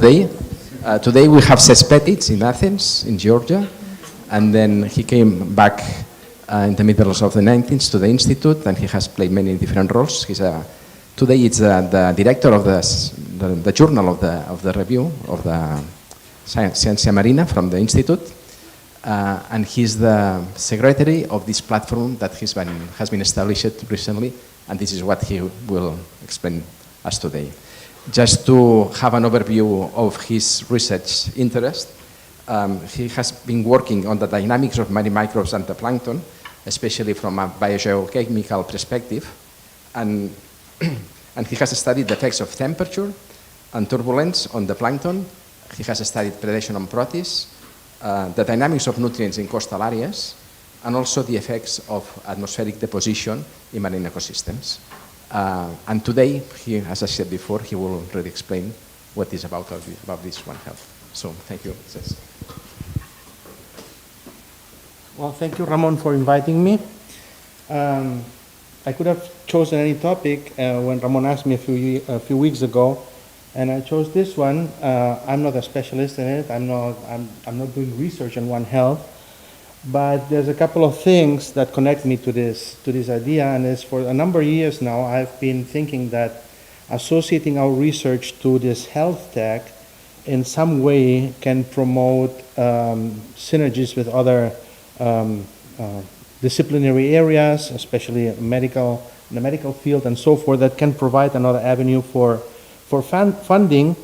day. Today we have Cesc Peters in Athens, in Georgia, and then he came back in the middle of the 19th to the Institute, and he has played many different roles. Today it's the director of the journal of the review of the Scientia Marina from the Institute, and he's the secretary of this platform that has been established recently, and this is what he will explain us today. Just to have an overview of his research interest, he has been working on the dynamics of marine microbes and the plankton, especially from a biogeochemical perspective, and he has studied the effects of temperature and turbulence on the plankton. He has studied predation on protists, the dynamics of nutrients in coastal areas, and also the effects of atmospheric deposition in marine ecosystems. And today, as I said before, he will really explain what is about this One Health. So thank you, Cesc. Well, thank you, Ramon, for inviting me. I could have chosen any topic when Ramon asked me a few weeks ago, and I chose this one. I'm not a specialist in it. I'm not doing research on One Health. But there's a couple of things that connect me to this idea, and it's for a number of years now I've been thinking that associating our research to this health tech in some way can promote synergies with other disciplinary areas, especially in the medical field and so forth, that can provide another avenue for funding.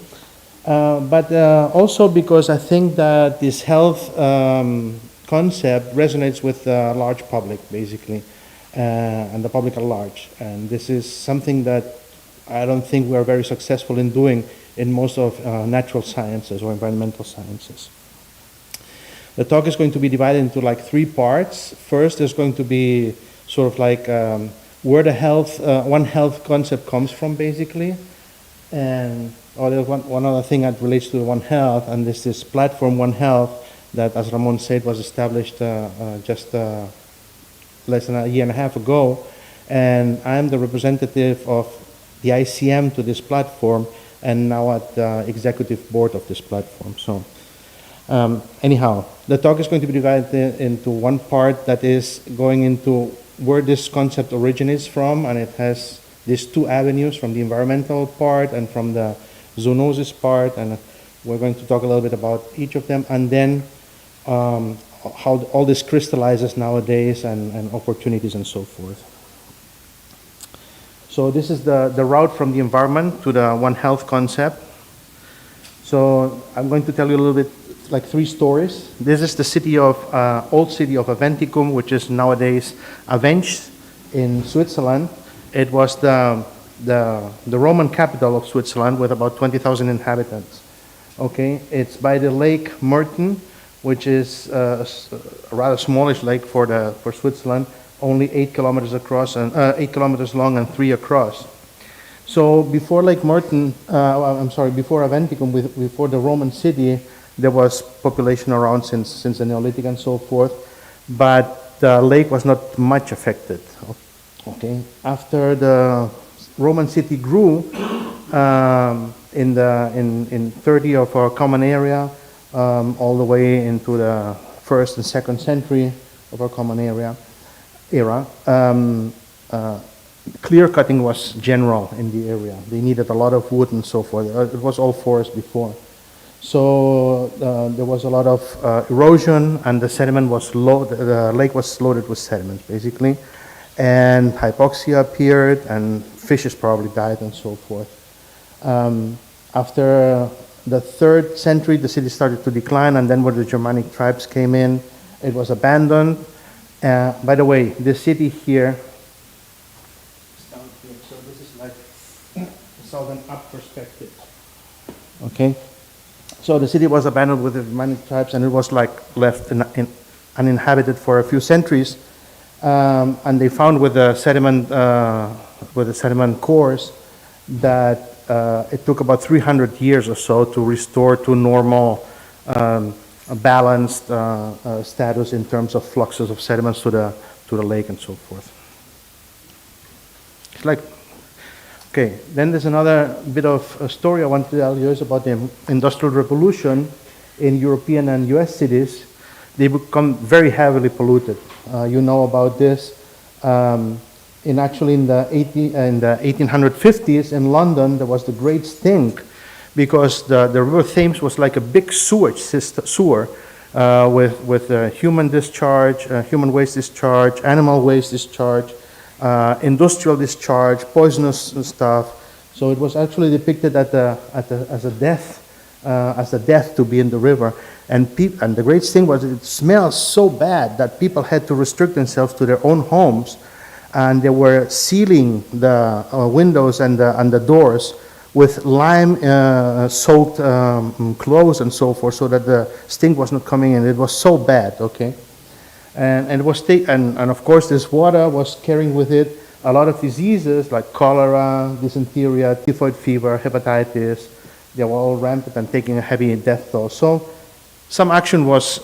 But also because I think that this health concept resonates with the large public, basically, and the public at large. And this is something that I don't think we are very successful in doing in most of natural sciences or environmental sciences. The talk is going to be divided into like 3 parts. First, there's going to be sort of like where the One Health concept comes from, basically. And there's one other thing that relates to One Health, and this platform, One Health, that, as Ramon said, was established just less than a year and a half ago. And I'm the representative of the ICM to this platform, and now at the executive board of this platform. So anyhow, the talk is going to be divided into one part that is going into where this concept originates from, and it has these 2 avenues, from the environmental part and from the zoonosis part, and we're going to talk a little bit about each of them, and then how all this crystallizes nowadays and opportunities and so forth. So this is the route from the environment to the One Health concept. So I'm going to tell you a little bit, like 3 stories. This is the old city of Aventicum, which is nowadays Avenches in Switzerland. It was the Roman capital of Switzerland with about 20,000 inhabitants. Okay, it's by the Lake Murten, which is a rather smallish lake for Switzerland, only 8 kilometers across and 8 kilometers long and 3 across. So before Lake Murten, before Aventicum, before the Roman city, there was population around since the Neolithic and so forth, but the lake was not much affected. Okay, after the Roman city grew in 30 of our common area, all the way into the 1st and 2nd century of our common era. Clear cutting was general in the area. They needed a lot of wood and so forth. It was all forest before. So there was a lot of erosion, and the sediment was the lake was loaded with sediments, basically. And hypoxia appeared, and fishes probably died and so forth. After the 3rd century, the city started to decline, and then when the Germanic tribes came in, it was abandoned. By the way, this city here is down here, so this is like the southern up perspective. Okay, so the city was abandoned with the Germanic tribes, and it was like left uninhabited for a few centuries. And they found with the sediment cores that it took about 300 years or so to restore to normal, balanced status in terms of fluxes of sediments to the lake and so forth. It's like Okay, then there's another bit of a story I want to tell you is about the Industrial Revolution in European and US cities. They become very heavily polluted. You know about this. In the 1850s in London, there was the Great Stink because the River Thames was like a big sewage sewer with human discharge, human waste discharge, animal waste discharge, industrial discharge, poisonous stuff. So it was actually depicted as a death to be in the river. And the great thing was it smelled so bad that people had to restrict themselves to their own homes, and they were sealing the windows and the doors with lime-soaked clothes and so forth, so that the stink was not coming in. It was so bad, okay? And it was and of course this water was carrying with it a lot of diseases like cholera, dysentery, typhoid fever, hepatitis. They were all rampant and taking a heavy death toll. So some action was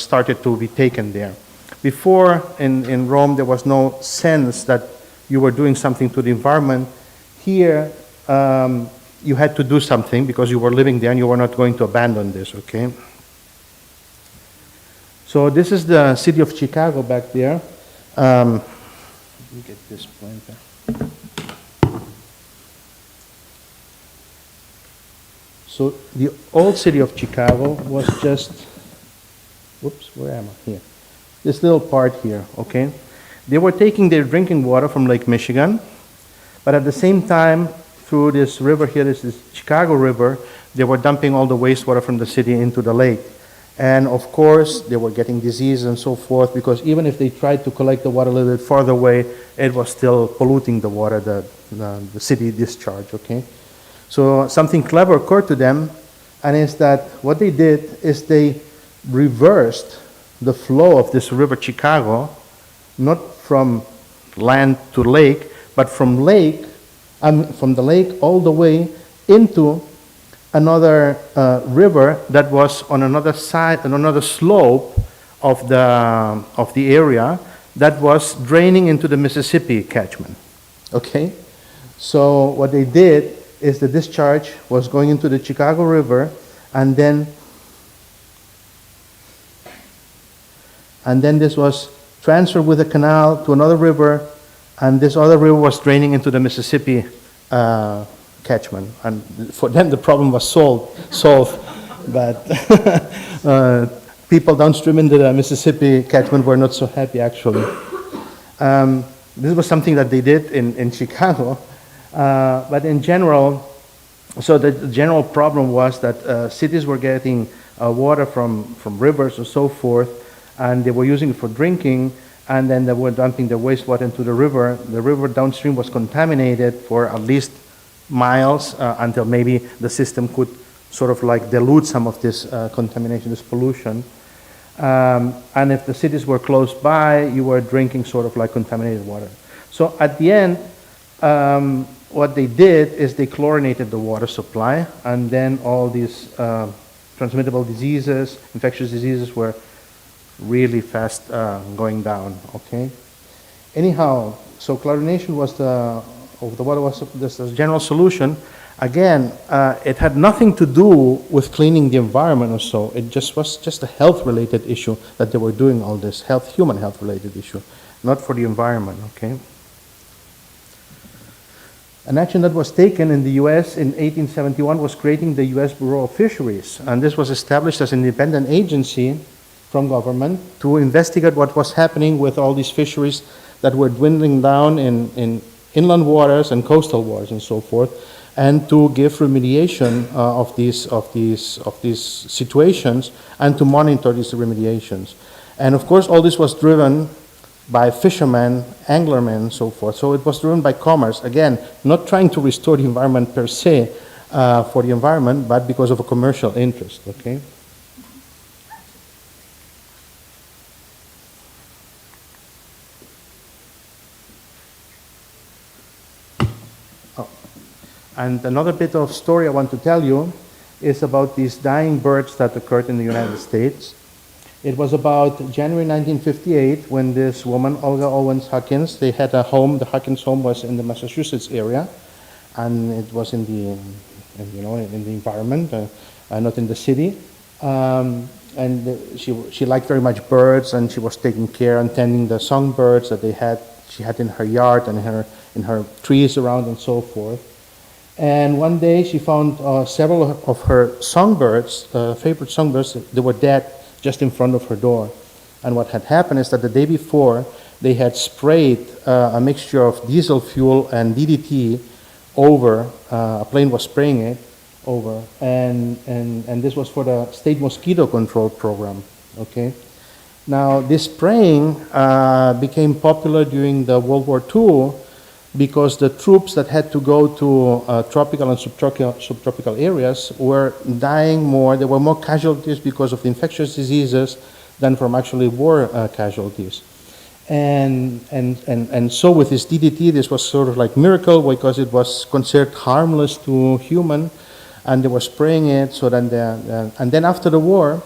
started to be taken there. Before in Rome there was no sense that you were doing something to the environment. Here you had to do something because you were living there and you were not going to abandon this, okay? So this is the city of Chicago back there. Let me get this pointer. So the old city of Chicago was just, whoops, where am I? Here. This little part here, okay? They were taking their drinking water from Lake Michigan, but at the same time, through this river here, this Chicago River, they were dumping all the wastewater from the city into the lake. And of course, they were getting disease and so forth, because even if they tried to collect the water a little bit farther away, it was still polluting the water, the city discharge, okay? So something clever occurred to them, and is that what they did is they reversed the flow of this river Chicago, not from land to lake, but from the lake all the way into another river that was on another side, on another slope of the area that was draining into the Mississippi catchment. Okay, so what they did is the discharge was going into the Chicago River, and then this was transferred with a canal to another river, and this other river was draining into the Mississippi catchment. And for them the problem was solved, but people downstream in the Mississippi catchment were not so happy actually. This was something that they did in Chicago, but in general, so the general problem was that cities were getting water from rivers or so forth, and they were using it for drinking, and then they were dumping the wastewater into the river. The river downstream was contaminated for at least miles until maybe the system could sort of like dilute some of this contamination, this pollution. And if the cities were close by, you were drinking sort of like contaminated water. So at the end, what they did is they chlorinated the water supply, and then all these transmittable diseases, infectious diseases were really fast going down, okay? Anyhow, so chlorination was the water was the general solution. Again, it had nothing to do with cleaning the environment or so. It just was just a health-related issue that they were doing all this, human health-related issue, not for the environment, okay? An action that was taken in the U.S. in 1871 was creating the U.S. Bureau of Fisheries, and this was established as an independent agency from government to investigate what was happening with all these fisheries that were dwindling down in inland waters and coastal waters and so forth, and to give remediation of these situations and to monitor these remediations. And of course, all this was driven by fishermen, anglermen, and so forth. So it was driven by commerce. Again, not trying to restore the environment per se for the environment, but because of a commercial interest, okay? And another bit of story I want to tell you is about these dying birds that occurred in the United States. It was about January 1958 when this woman, Olga Owens Huckins, they had a home. The Huckins home was in the Massachusetts area. and it was in the, in the environment, not in the city. She liked very much birds, and she was taking care and tending the songbirds that she had in her yard and in her trees around and so forth. And one day she found several of her songbirds, favorite songbirds, they were dead just in front of her door. And what had happened is that the day before, they had sprayed a mixture of diesel fuel and DDT over, a plane was spraying it over, and this was for the state mosquito control program, okay? Now, this spraying became popular during the World War II because the troops that had to go to tropical and subtropical areas were dying more. There were more casualties because of the infectious diseases than from actually war casualties. And so with this DDT, this was sort of like miracle because it was considered harmless to human, and they were spraying it. So then, and then after the war,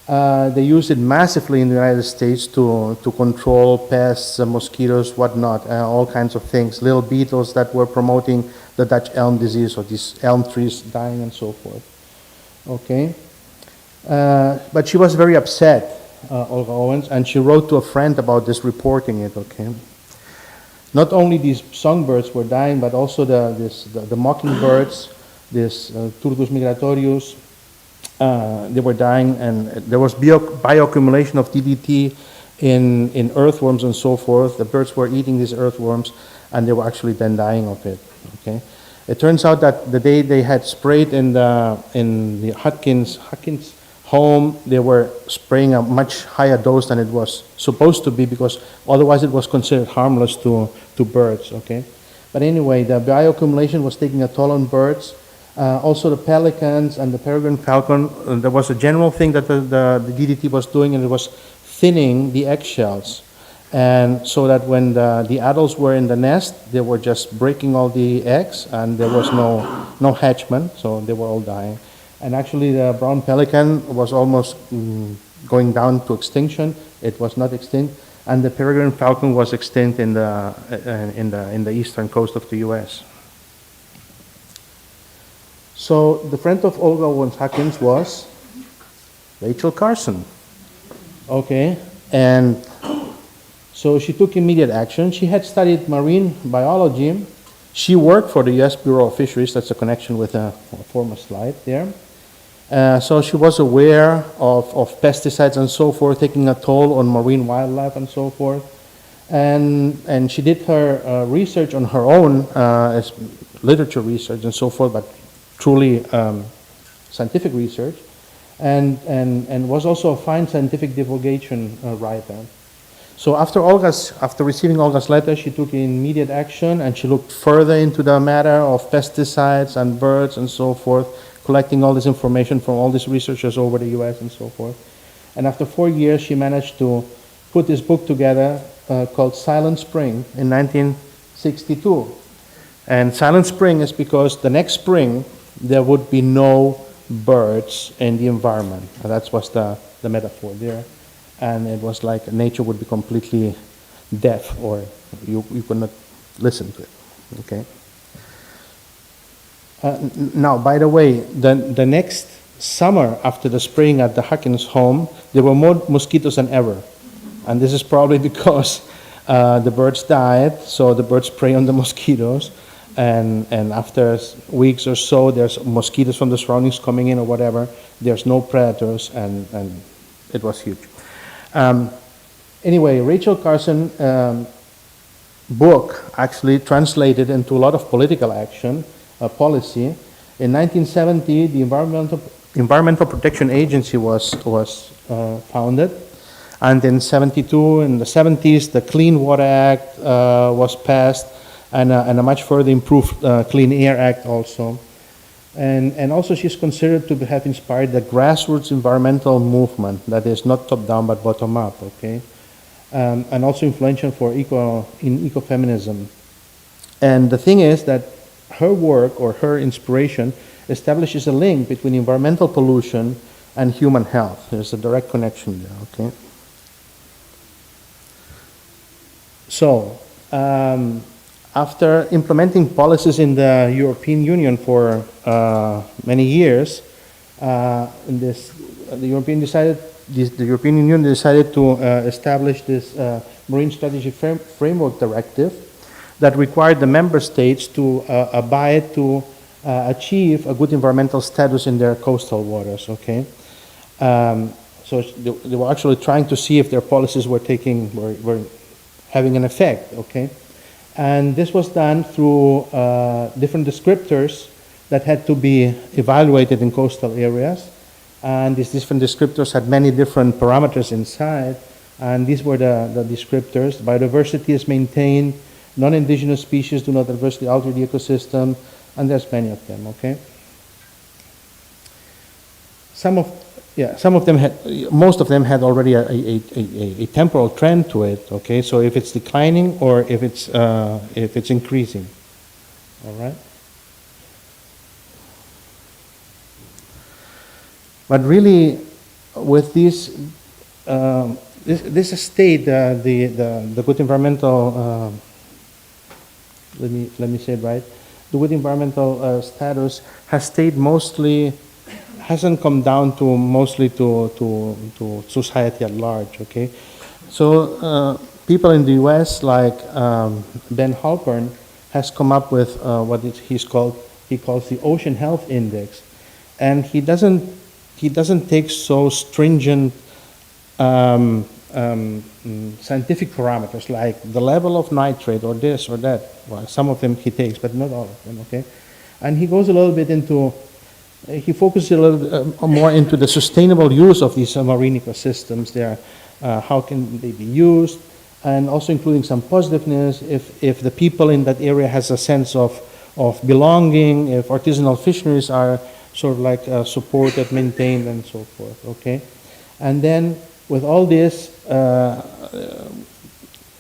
they used it massively in the United States to control pests, mosquitoes, whatnot, all kinds of things, little beetles that were promoting the Dutch elm disease or these elm trees dying and so forth. Okay, but she was very upset. Olga Owens, and she wrote to a friend about this, reporting it, okay? Not only these songbirds were dying, but also the mockingbirds, this Turdus migratorius, they were dying, and there was bioaccumulation of DDT in earthworms and so forth. The birds were eating these earthworms, and they were actually then dying of it, okay? It turns out that the day they had sprayed in the Hutkins home, they were spraying a much higher dose than it was supposed to be, because otherwise it was considered harmless to birds, okay? But anyway, the bioaccumulation was taking a toll on birds. Also the pelicans and the peregrine falcon, there was a general thing that the DDT was doing, and it was thinning the eggshells. And so that when the adults were in the nest, they were just breaking all the eggs, and there was no hatchment, so they were all dying. And actually, the brown pelican was almost going down to extinction. It was not extinct, and the peregrine falcon was extinct in the eastern coast of the U.S. So the friend of Olga Owens-Hutkins was Rachel Carson. Okay, and so she took immediate action. She had studied marine biology. She worked for the U.S. Bureau of Fisheries. That's a connection with a former slide there. So she was aware of pesticides and so forth, taking a toll on marine wildlife and so forth. And she did her research on her own, as literature research and so forth, but truly scientific research, and was also a fine scientific divulgation writer. So after receiving Olga's letter, she took immediate action, and she looked further into the matter of pesticides and birds and so forth, collecting all this information from all these researchers over the US and so forth. And after 4 years, she managed to put this book together called Silent Spring in 1962. And Silent Spring is because the next spring, there would be no birds in the environment. And that was the metaphor there. And it was like nature would be completely deaf, or you could not listen to it, okay? Now, by the way, the next summer after the spraying at the Hutkins home, there were more mosquitoes than ever. And this is probably because the birds died, so the birds prey on the mosquitoes. And after weeks or so, there's mosquitoes from the surroundings coming in or whatever. There's no predators, and it was huge. Anyway, Rachel Carson book actually translated into a lot of political action, policy. In 1970, the Environmental Protection Agency was founded, and in the 70s, the Clean Water Act was passed, and a much further improved Clean Air Act also. And also she's considered to have inspired the grassroots environmental movement that is not top-down but bottom-up, okay? And also influential for ecofeminism. And the thing is that her work, or her inspiration, establishes a link between environmental pollution and human health. There's a direct connection there, okay? So, after implementing policies in the European Union for many years, the European Union decided to establish this Marine Strategy Framework Directive that required the member states to abide to achieve a good environmental status in their coastal waters. Okay, so they were actually trying to see if their policies were having an effect. Okay. And this was done through different descriptors that had to be evaluated in coastal areas. And these different descriptors had many different parameters inside. And these were the descriptors. Biodiversity is maintained. Non-indigenous species do not adversely alter the ecosystem. And there's many of them, okay? Most of them had already a temporal trend to it, okay? So if it's declining or if it's increasing, all right? But really, with this state, the good environmental, let me say it right, the good environmental status has stayed mostly, hasn't come down to mostly to society at large, okay? So people in the US like Ben Halpern has come up with what he calls the Ocean Health Index. And he doesn't take so stringent scientific parameters like the level of nitrate or this or that. Well, some of them he takes, but not all of them, okay? And he goes a little bit into, he focuses a little bit more into the sustainable use of these marine ecosystems there. How can they be used? And also including some positiveness, if the people in that area has a sense of belonging, if artisanal fisheries are sort of like supported, maintained, and so forth, okay? And then with all this,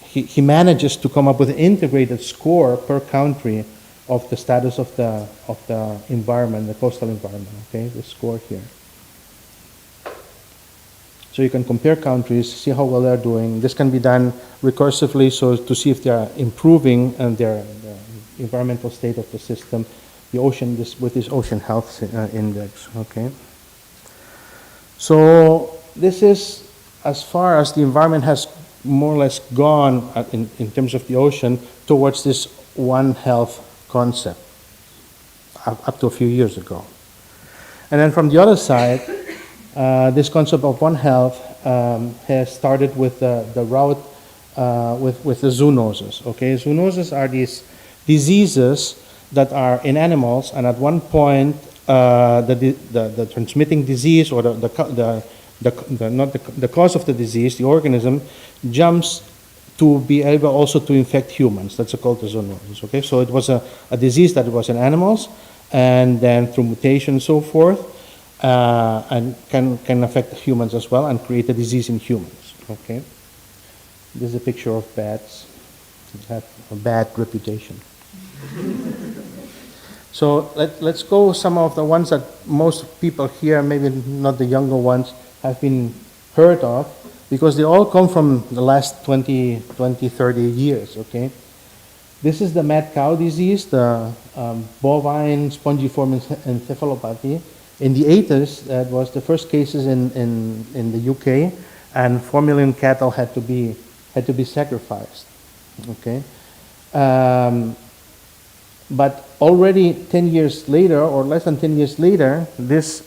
he manages to come up with an integrated score per country of the status of the environment, the coastal environment, okay? The score here. So you can compare countries, see how well they're doing. This can be done recursively, so to see if they are improving and the environmental state of the system, the ocean, with this ocean health index, okay? So this is as far as the environment has more or less gone in terms of the ocean towards this One Health concept up to a few years ago. And then from the other side, this concept of One Health has started with the route with the zoonoses. Okay, zoonoses are these diseases that are in animals, and at one point, the transmitting disease or the cause of the disease, the organism, jumps to be able also to infect humans. That's called the zoonosis. Okay, so it was a disease that was in animals, and then through mutation and so forth, and can affect humans as well and create a disease in humans. Okay, this is a picture of bats that have a bad reputation. So let's go some of the ones that most people here, maybe not the younger ones, have been heard of, because they all come from the last 20, 30 years, okay? This is the mad cow disease, the bovine spongiform encephalopathy. In the 80s, that was the first cases in the UK, and 4 million cattle had to be sacrificed, okay? But already 10 years later, or less than 10 years later, this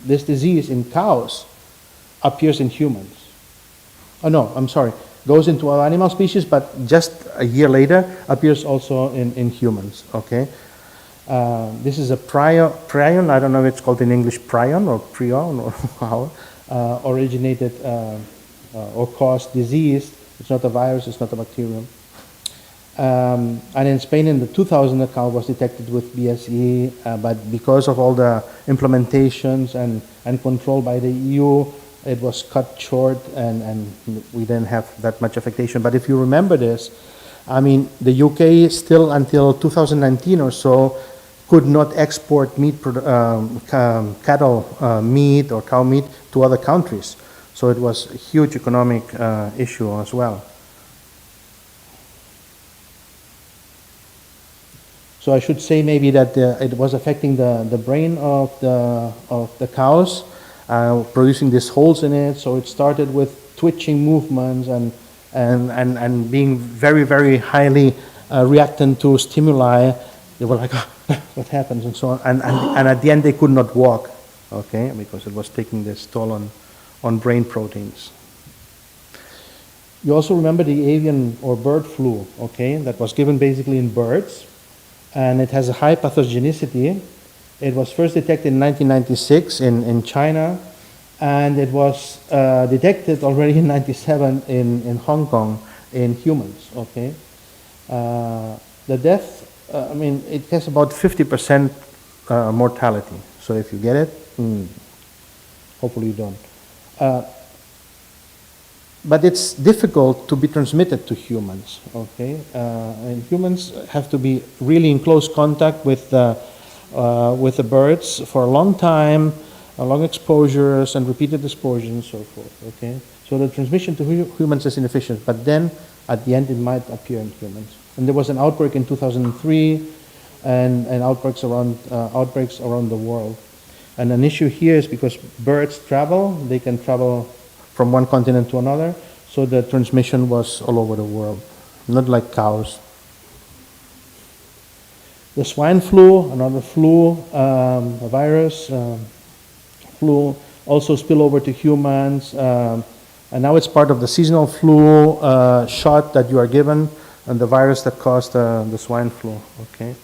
disease in cows appears in humans. Oh no, I'm sorry, goes into other animal species, but just a year later appears also in humans, okay? This is a prion, I don't know if it's called in English prion or prion or how, originated or caused disease. It's not a virus, it's not a bacterium. And in Spain in the 2000, a cow was detected with BSE, but because of all the implementations and control by the EU, it was cut short and we didn't have that much affectation. But if you remember this, I mean, the UK still until 2019 or so could not export meat, cattle meat or cow meat to other countries. So it was a huge economic issue as well. So I should say maybe that it was affecting the brain of the cows, producing these holes in it. So it started with twitching movements and being very, very highly reactant to stimuli. They were like, what happens, and so on. And at the end, they could not walk, okay, because it was taking this toll on brain proteins. You also remember the avian or bird flu, okay, that was given basically in birds, and it has a high pathogenicity. It was first detected in 1996 in China, and it was detected already in 97 in Hong Kong in humans, okay. The death, it has about 50% mortality. So if you get it, hopefully you don't. But it's difficult to be transmitted to humans, okay? And humans have to be really in close contact with the birds for a long time, long exposures and repeated exposures and so forth, okay? So the transmission to humans is inefficient, but then at the end it might appear in humans. And there was an outbreak in 2003 and outbreaks around the world. And an issue here is because birds travel, they can travel from one continent to another, so the transmission was all over the world, not like cows. The swine flu, another flu, a virus, flu, also spill over to humans, and now it's part of the seasonal flu shot that you are given, and the virus that caused the swine flu, okay?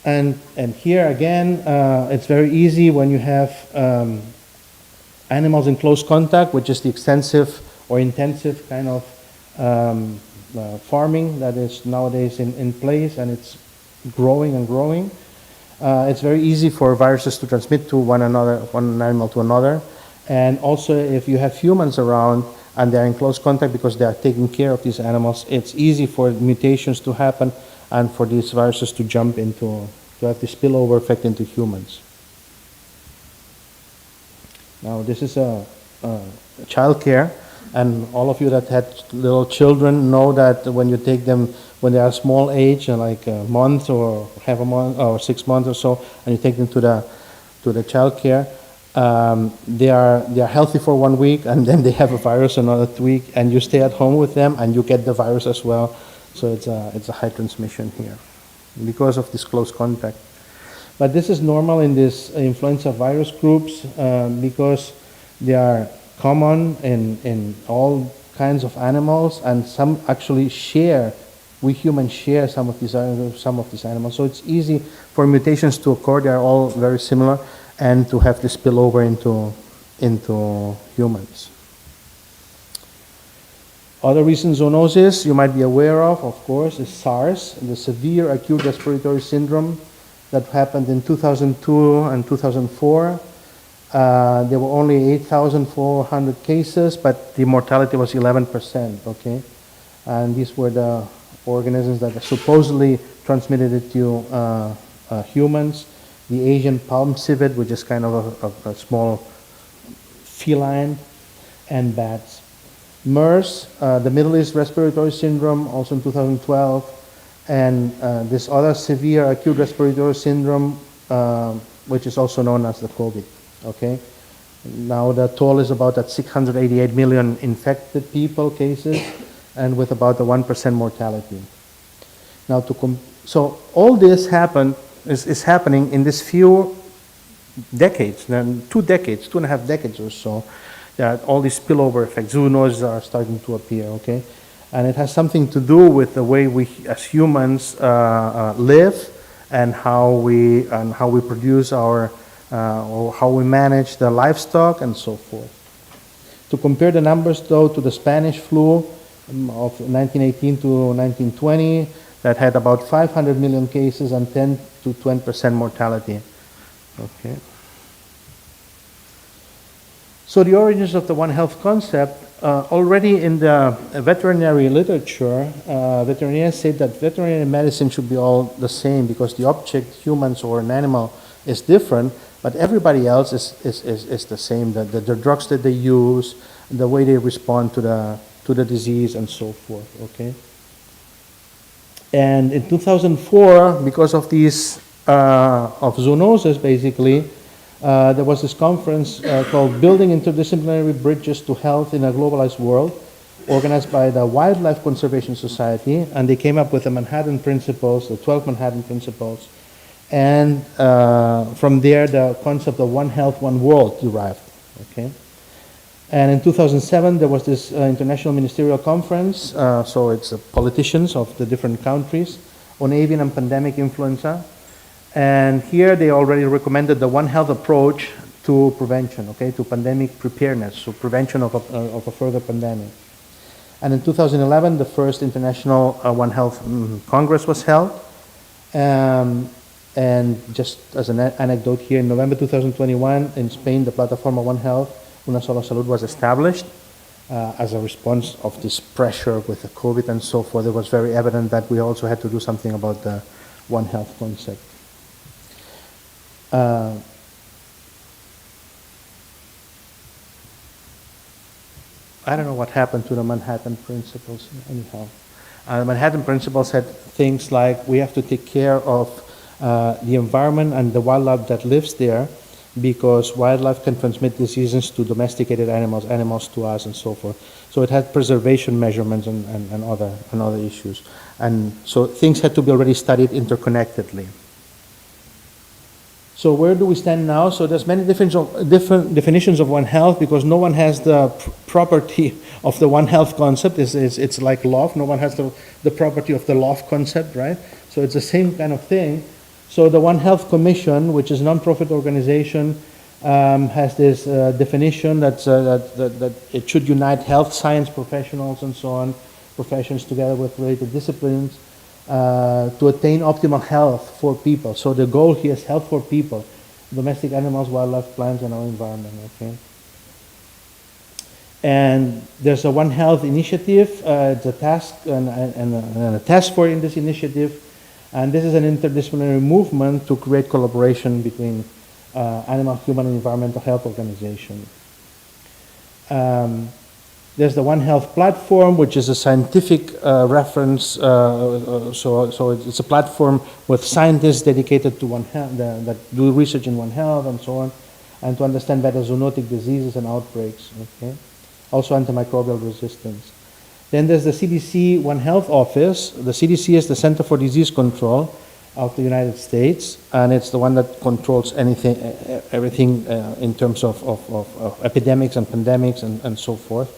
And here again, it's very easy when you have animals in close contact, which is the extensive or intensive kind of farming that is nowadays in place, and it's growing and growing. It's very easy for viruses to transmit to one another, one animal to another. And also if you have humans around and they're in close contact because they are taking care of these animals, it's easy for mutations to happen and for these viruses to jump into, to have the spillover effect into humans. Now this is a child care, and all of you that had little children know that when you take them when they are small age, like a month or half a month or 6 months or so, and you take them to the child care, they are healthy for 1 week, and then they have a virus another week, and you stay at home with them and you get the virus as well. So it's a high transmission here because of this close contact. But this is normal in these influenza virus groups because they are common in all kinds of animals, and some actually share. We humans share some of these animals, so it's easy for mutations to occur. They are all very similar, and to have this spill over into humans. Other recent zoonosis you might be aware of course, is SARS, the severe acute respiratory syndrome that happened in 2002 and 2004. There were only 8,400 cases, but the mortality was 11%, okay? And these were the organisms that supposedly transmitted it to humans. The Asian palm civet, which is kind of a small feline, and bats. MERS, the Middle East Respiratory Syndrome, also in 2012, and this other severe acute respiratory syndrome, which is also known as the COVID, okay? Now the toll is about at 688 million infected people cases, and with about a 1% mortality. Now so all this is happening in this few decades, then 2 decades, 2.5 decades or so. All these spillover effects, zoonoses are starting to appear, okay? And it has something to do with the way we as humans live and how we produce our, or how we manage the livestock and so forth. To compare the numbers though to the Spanish flu of 1918 to 1920, that had about 500 million cases and 10 to 20% mortality. Okay. So the origins of the One Health concept, already in the veterinary literature, veterinarians say that veterinary medicine should be all the same because the object, humans or an animal, is different, but everybody else is the same. The drugs that they use, the way they respond to the disease and so forth, okay? And in 2004, because of these, of zoonosis basically, there was this conference called Building Interdisciplinary Bridges to Health in a Globalized World, organized by the Wildlife Conservation Society, and they came up with the Manhattan Principles, the 12 Manhattan Principles, and from there the concept of One Health, One World derived, okay? And in 2007 there was this international ministerial conference, so it's politicians of the different countries, on avian and pandemic influenza, and here they already recommended the One Health approach to prevention, okay, to pandemic preparedness, so prevention of a further pandemic. And in 2011, the first International One Health Congress was held. And just as an anecdote here, in November 2021, in Spain, the Plataforma One Health, Una Sola Salud, was established as a response of this pressure with the COVID and so forth. It was very evident that we also had to do something about the One Health concept. I don't know what happened to the Manhattan Principles anyhow. The Manhattan Principles had things like we have to take care of the environment and the wildlife that lives there, because wildlife can transmit diseases to domesticated animals, animals to us, and so forth. So it had preservation measurements and other issues. And so things had to be already studied interconnectedly. So where do we stand now? So there's many different definitions of One Health, because no one has the property of the One Health concept. It's like love. No one has the property of the love concept, right? So it's the same kind of thing. So the One Health Commission, which is a non-profit organization, has this definition that it should unite health science professionals and so on, professions together with related disciplines, to attain optimal health for people. So the goal here is health for people, domestic animals, wildlife, plants, and our environment, okay? And there's a One Health initiative, it's a task and a task force in this initiative, and this is an interdisciplinary movement to create collaboration between animal, human, and environmental health organizations. There's the One Health platform, which is a scientific reference. So it's a platform with scientists dedicated to One Health, that do research in One Health and so on, and to understand better zoonotic diseases and outbreaks. Okay, also antimicrobial resistance. Then there's the CDC One Health Office. The CDC is the Center for Disease Control of the United States, and it's the one that controls everything in terms of epidemics and pandemics and so forth,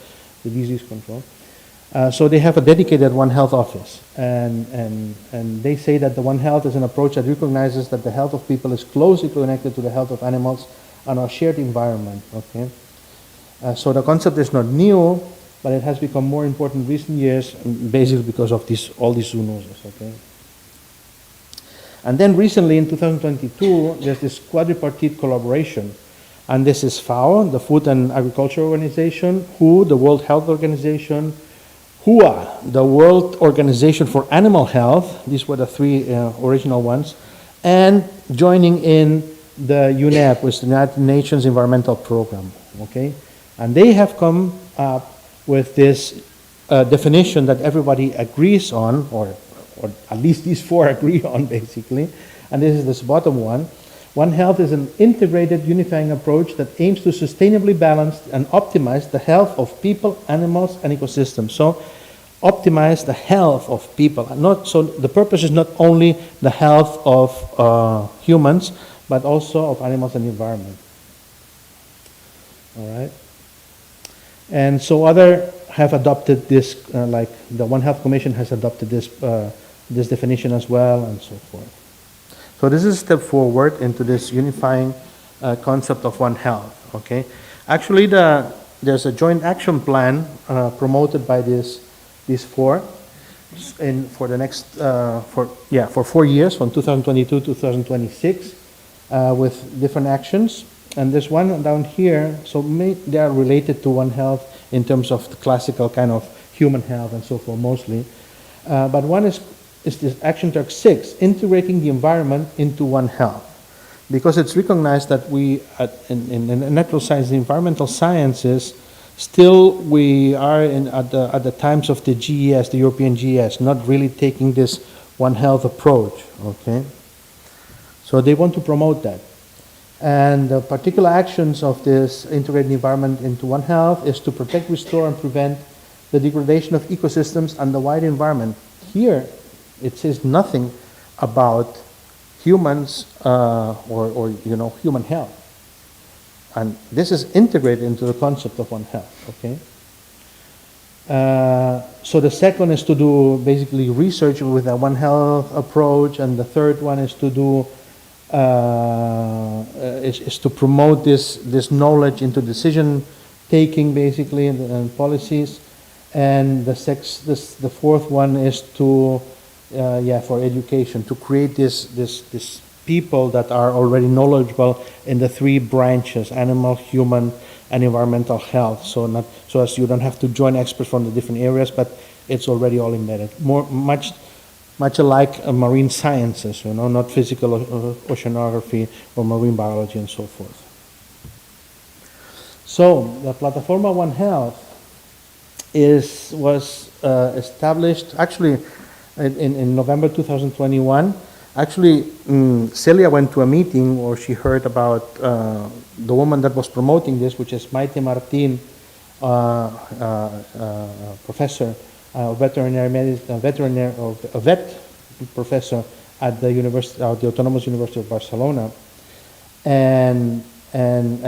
the disease control. So they have a dedicated One Health office, and they say that the One Health is an approach that recognizes that the health of people is closely connected to the health of animals and our shared environment. Okay, so the concept is not new, but it has become more important in recent years, basically because of all these zoonoses. Okay. And then recently, in 2022, there's this quadripartite collaboration. And this is FAO, the Food and Agriculture Organization, WHO, the World Health Organization, WHOA, the World Organization for Animal Health. These were the three original ones. And joining in the UNEP, which is the United Nations Environmental Program. Okay? And they have come up with this definition that everybody agrees on, or at least these four agree on, basically. And this is this bottom one. One Health is an integrated, unifying approach that aims to sustainably balance and optimize the health of people, animals, and ecosystems. So, optimize the health of people. So the purpose is not only the health of humans, but also of animals and the environment. All right. And so others have adopted this, like the One Health Commission has adopted this this definition as well, and so forth. So this is a step forward into this unifying concept of One Health. Okay, actually, there's a joint action plan promoted by these four for the next for 4 years, from 2022 to 2026, with different actions. And there's one down here. So they are related to One Health in terms of the classical kind of human health and so forth, mostly. But one is this action track 6, integrating the environment into One Health. Because it's recognized that we, in natural science, the environmental sciences, still we are at the times of the GES, the European GES, not really taking this One Health approach, okay? So they want to promote that. And the particular actions of this integrated environment into One Health is to protect, restore, and prevent the degradation of ecosystems and the wider environment. Here, it says nothing about humans or human health. And this is integrated into the concept of One Health, okay? So the second is to do basically research with a One Health approach, and the third one is to do is to promote this knowledge into decision taking basically and policies, and the fourth one is to for education, to create this people that are already knowledgeable in the three branches: animal, human, and environmental health. So as you don't have to join experts from the different areas, but it's already all embedded. Much alike marine sciences, not physical oceanography or marine biology and so forth. So the Plataforma One Health was established actually in November 2021. Actually, Celia went to a meeting where she heard about the woman that was promoting this, which is Maite Martin, professor, a vet professor at the University, the Autonomous University of Barcelona, and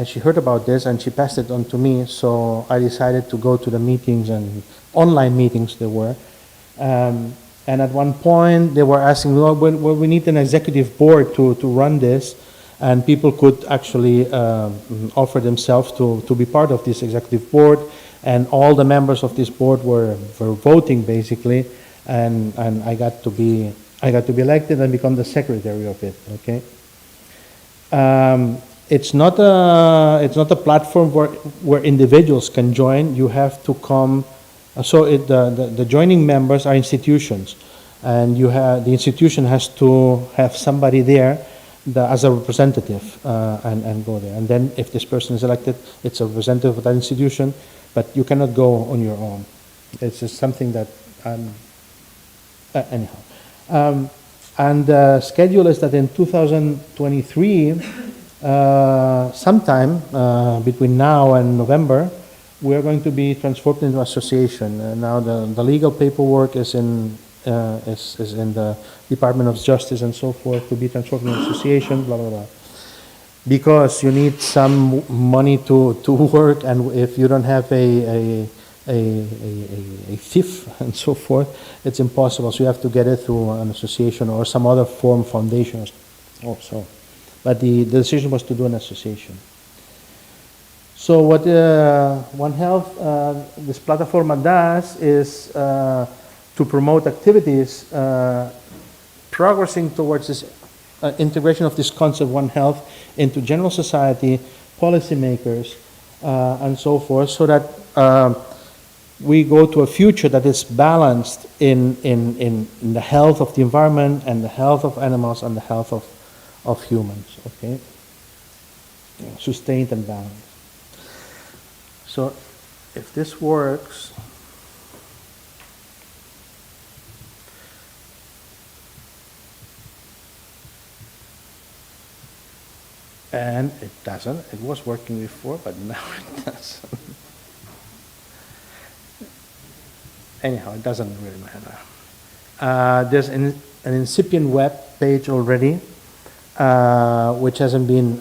she heard about this and she passed it on to me. So I decided to go to the meetings, and online meetings there were. And at one point, they were asking, well, we need an executive board to run this, and people could actually offer themselves to be part of this executive board, and all the members of this board were voting basically, and I got to be elected and become the secretary of it. Okay. It's not a platform where individuals can join. You have to come. So the joining members are institutions, and the institution has to have somebody there as a representative and go there. And then if this person is elected, it's a representative of that institution, but you cannot go on your own. It's just something that, anyhow. And the schedule is that in 2023, sometime between now and November, we are going to be transformed into association. Now the legal paperwork is in the Department of Justice and so forth to be transformed into association, blah, blah, blah. Because you need some money to work, and if you don't have a FIF and so forth, it's impossible. So you have to get it through an association or some other form, foundation also. But the decision was to do an association. So what One Health, this Plataforma does is to promote activities progressing towards this integration of this concept, One Health, into general society, policymakers, and so forth, so that we go to a future that is balanced in the health of the environment and the health of animals and the health of humans, okay? Sustained and balanced. So if this works, and it doesn't. It was working before, but now it doesn't. Anyhow, it doesn't really matter. There's an incipient web page already, which hasn't been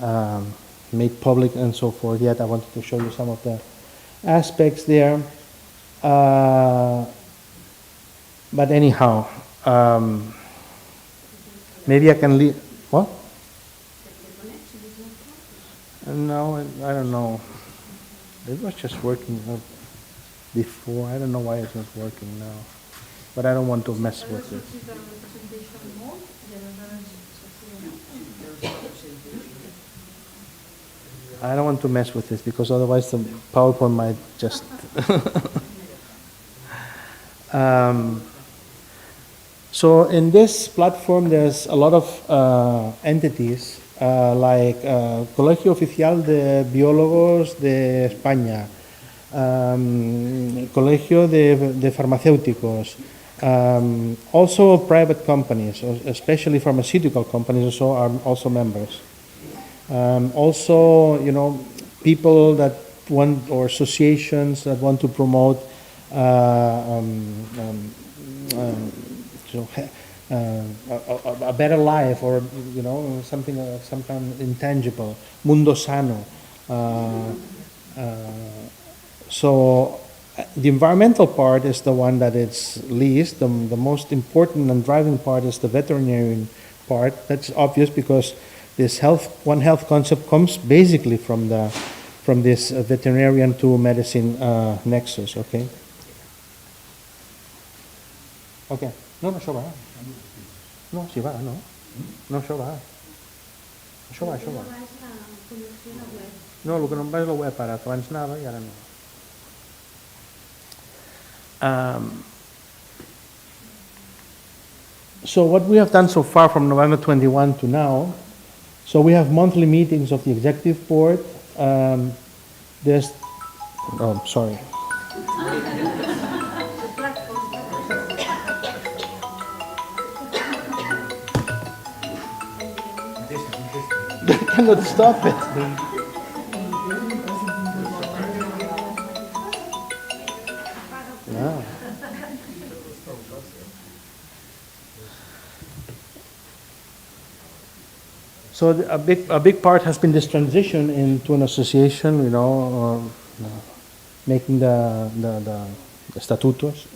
made public and so forth yet. I wanted to show you some of the aspects there. But anyhow, maybe I can leave. What? No, I don't know. It was just working before. I don't know why it's not working now. But I don't want to mess with it. I don't want to mess with this because otherwise the PowerPoint might just... So in this platform there's a lot of entities like Colegio Oficial de Biólogos de España, Colegio de Farmacéuticos, Also, private companies, especially pharmaceutical companies, also are also members. Also, people that want, or associations that want to promote so, a better life, or something, some kind of intangible, mundo sano. So the environmental part is the one that is least. The most important and driving part is the veterinarian part. That's obvious because this One Health concept comes basically from this veterinarian to medicine nexus. Okay. Okay. No, això va. No, si va, no. No, això va. Això va. No, el que no em va és la web ara, que abans anava i ara no. So what we have done so far from November 21 to now, so we have monthly meetings of the executive board. Sorry. They cannot stop it. Yeah. So a big part has been this transition into an association, making the statutos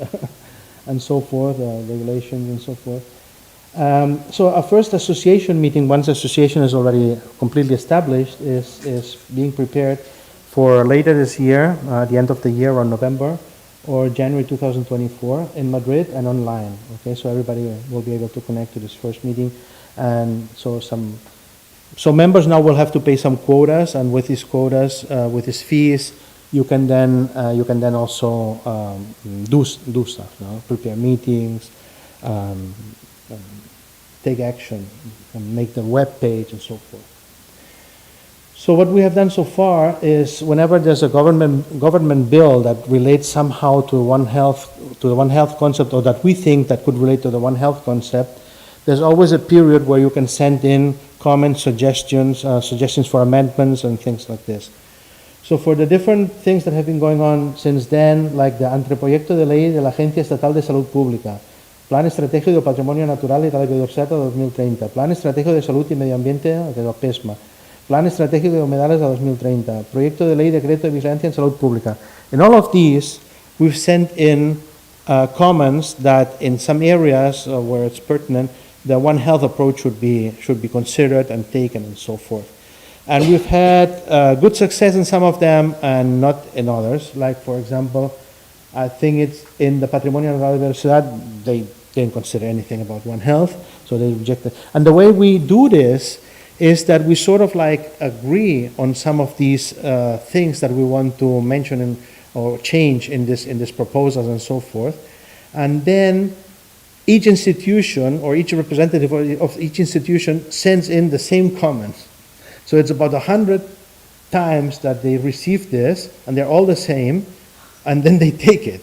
and so forth, regulations and so forth. So a first association meeting, once association is already completely established, is being prepared for later this year, the end of the year, or November or January 2024 in Madrid and online. Okay, so everybody will be able to connect to this first meeting, and so members now will have to pay some quotas, and with these quotas, with these fees, you can then also do stuff, prepare meetings, take action, and make the web page and so forth. So what we have done so far is, whenever there's a government bill that relates somehow to the One Health concept, or that we think that could relate to the One Health concept, there's always a period where you can send in comments, suggestions for amendments and things like this. So for the different things that have been going on since then, like the anteproyecto de ley de la Agencia Estatal de Salud Pública, Plan Estratégico de Patrimonio Natural y de la Biodiversidad a 2030, Plan Estratégico de Salud y Medio Ambiente de la PESMA, Plan Estratégico de Humedales a 2030, Proyecto de Ley Decreto de Vigilancia en Salud Pública. In all of these, we've sent in comments that in some areas where it's pertinent, the One Health approach should be considered and taken and so forth. And we've had good success in some of them and not in others. Like, for example, I think it's in the Patrimonio Natural de la Biodiversidad, they didn't consider anything about One Health, so they rejected. And the way we do this is that we sort of like agree on some of these things that we want to mention or change in this proposals and so forth. And then each institution, or each representative of each institution, sends in the same comments. So it's about 100 times that they receive this, and they're all the same, and then they take it.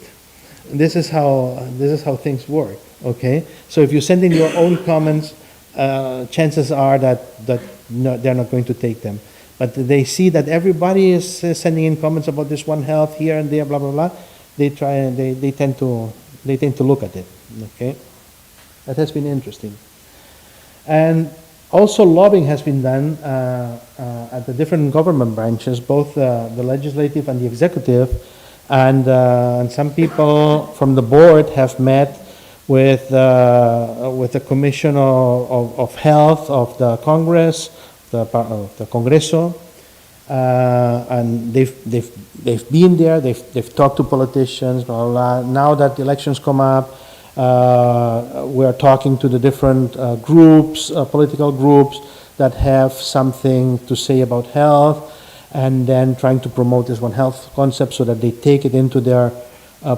And this is how things work. Okay. So if you send in your own comments, chances are that they're not going to take them. But they see that everybody is sending in comments about this One Health here and there, blah blah blah. They tend to look at it. Okay. That has been interesting. And also lobbying has been done at the different government branches, both the legislative and the executive, and some people from the board have met with the Commission of Health of the Congress, the Congreso, and they've been there. They've talked to politicians. Blah, blah, blah. Now that the elections come up, we are talking to the different groups, political groups that have something to say about health, and then trying to promote this One Health concept so that they take it into their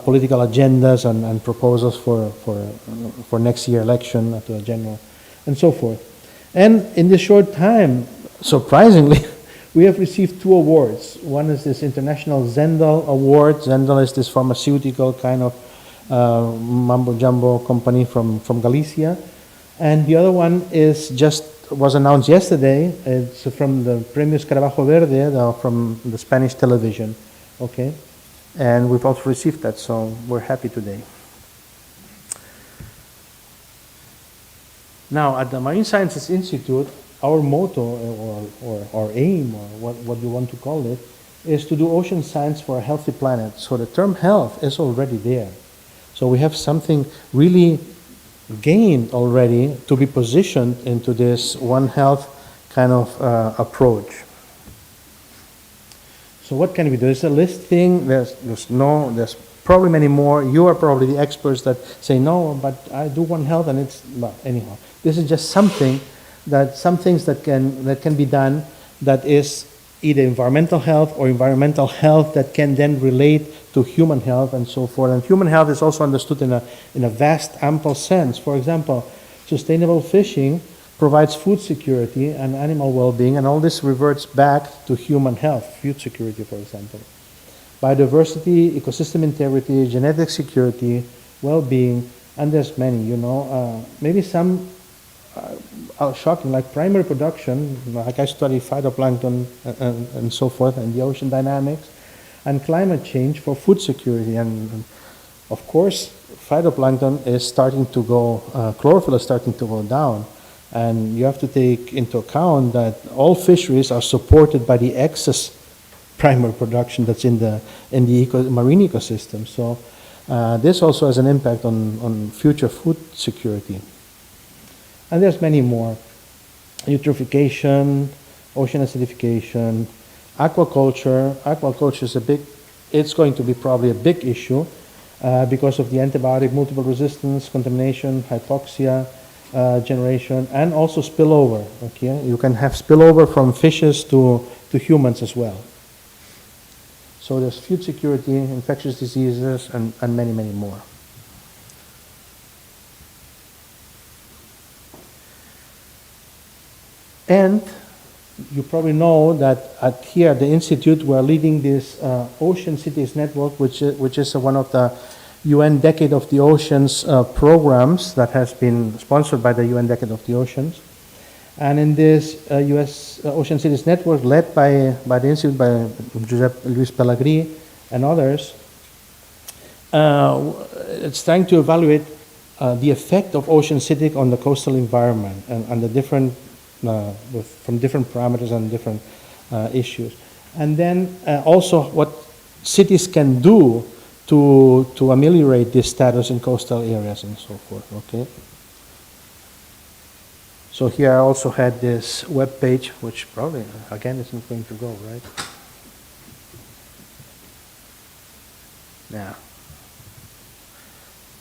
political agendas and proposals for next year election to the general and so forth. And in this short time, surprisingly, we have received 2 awards. One is this International Zendal Award. Zendal is this pharmaceutical kind of Mambo Jumbo company from Galicia. And the other one was announced yesterday. It's from the Premios Carabajo Verde from the Spanish television. Okay, and we've also received that, so we're happy today. Now, at the Marine Sciences Institute, our motto or aim, or what you want to call it, is to do ocean science for a healthy planet. So the term health is already there. So we have something really gained already to be positioned into this One Health kind of approach. So what can we do? There's a listing. There's probably many more. You are probably the experts that say no, but I do One Health, and it's well, anyhow. This is just some things that can be done, that is either environmental health or environmental health that can then relate to human health and so forth. And human health is also understood in a vast, ample sense. For example, sustainable fishing provides food security and animal well-being, and all this reverts back to human health, food security, for example. Biodiversity, ecosystem integrity, genetic security, well-being, and there's many, maybe some are shocking, like primary production, like I study phytoplankton and so forth, and the ocean dynamics, and climate change for food security. And of course, phytoplankton is starting to go, chlorophyll is starting to go down. And you have to take into account that all fisheries are supported by the excess primary production that's in the marine ecosystem. So this also has an impact on future food security. And there's many more. Eutrophication, ocean acidification, aquaculture. Aquaculture is it's going to be probably a big issue because of the antibiotic multiple resistance, contamination, hypoxia, generation, and also spillover. Okay, you can have spillover from fishes to humans as well. So there's food security, infectious diseases, and many, many more. And you probably know that here at the Institute we're leading this Ocean Cities Network, which is one of the UN Decade of the Oceans programs that has been sponsored by the UN Decade of the Oceans. And in this US Ocean Cities Network, led by the Institute, by Josep Luis Pellegrí and others, it's trying to evaluate the effect of ocean acidic on the coastal environment and the different, from different parameters and different issues. And then also what cities can do to ameliorate this status in coastal areas and so forth, okay? So here I also had this web page, which probably, again, isn't going to go, right? Yeah.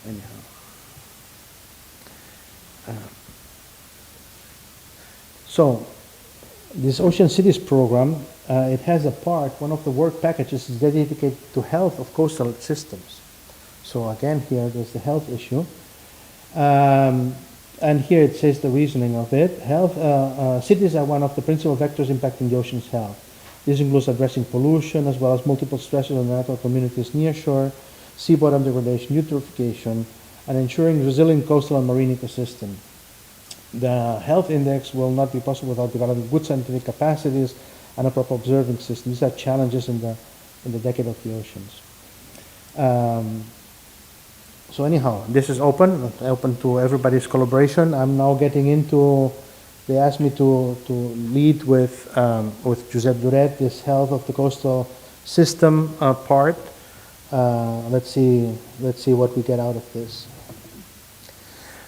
Anyhow. So this Ocean Cities program, it has a part, one of the work packages is dedicated to health of coastal systems. So again, here there's the health issue. And here it says the reasoning of it. Cities are one of the principal vectors impacting the ocean's health. This includes addressing pollution as well as multiple stresses on natural communities near shore, sea bottom degradation, eutrophication, and ensuring resilient coastal and marine ecosystem. The health index will not be possible without developing good scientific capacities and a proper observing system. These are challenges in the decade of the oceans. So anyhow, this is open to everybody's collaboration. I'm now getting into, they asked me to lead with Josep Duret, this health of the coastal system part. Let's see what we get out of this.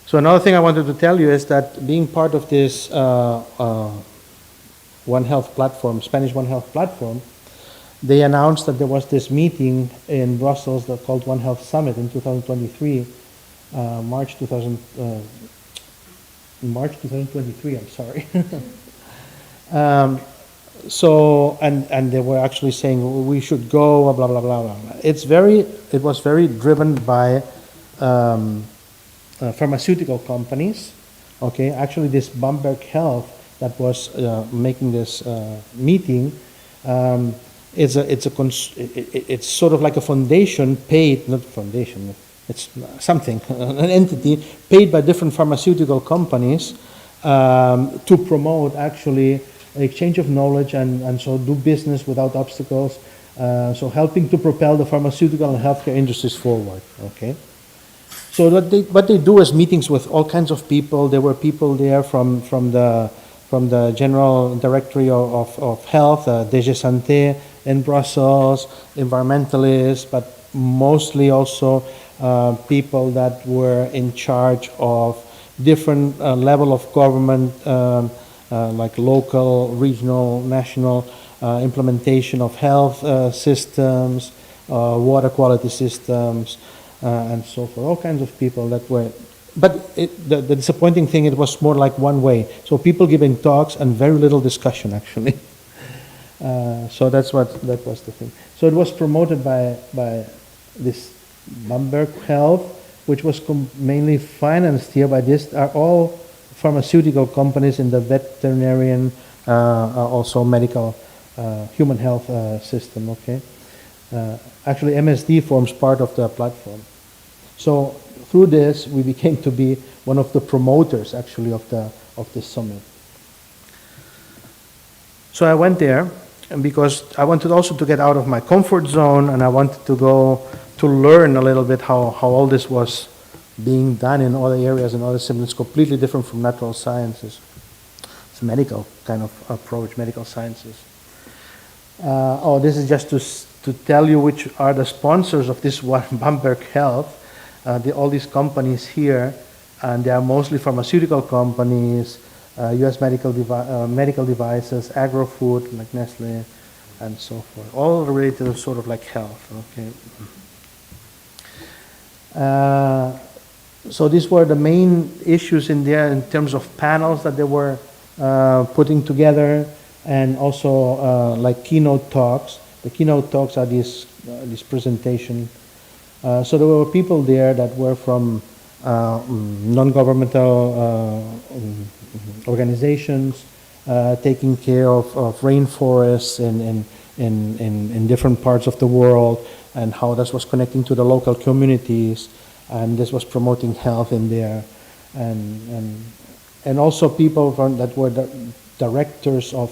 So another thing I wanted to tell you is that being part of this One Health platform, Spanish One Health platform, they announced that there was this meeting in Brussels that called One Health Summit in 2023, March 2023, I'm sorry. So, and they were actually saying we should go, blah, blah, blah, blah. It was very driven by pharmaceutical companies. Okay, actually this Bamberg Health that was making this meeting, it's sort of like a foundation paid, not foundation, it's something, an entity paid by different pharmaceutical companies to promote actually exchange of knowledge and so do business without obstacles, so helping to propel the pharmaceutical and healthcare industries forward, okay? So what they do is meetings with all kinds of people. There were people there from the General Directory of Health, DG Santé in Brussels, environmentalists, but mostly also people that were in charge of different level of government, like local, regional, national implementation of health systems, water quality systems, and so forth. All kinds of people that were. But the disappointing thing, it was more like one way. So people giving talks and very little discussion, actually. So that was the thing. So it was promoted by this Bamberg Health, which was mainly financed here by this, are all pharmaceutical companies in the veterinarian, also medical, human health system, okay? Actually, MSD forms part of the platform. So through this, we became to be one of the promoters, actually, of this summit. So I went there, and because I wanted also to get out of my comfort zone, and I wanted to go to learn a little bit how all this was being done in other areas and other disciplines, completely different from natural sciences. It's a medical kind of approach, medical sciences. This is just to tell you which are the sponsors of this one, Bamberg Health. All these companies here, and they are mostly pharmaceutical companies, U.S. medical devices, agro-food like Nestle, and so forth. All related to sort of like health. Okay. So these were the main issues in there in terms of panels that they were putting together, and also like keynote talks. The keynote talks are these presentation. So there were people there that were from non-governmental organizations taking care of rainforests in different parts of the world, and how this was connecting to the local communities, and this was promoting health in there, and also people that were the directors of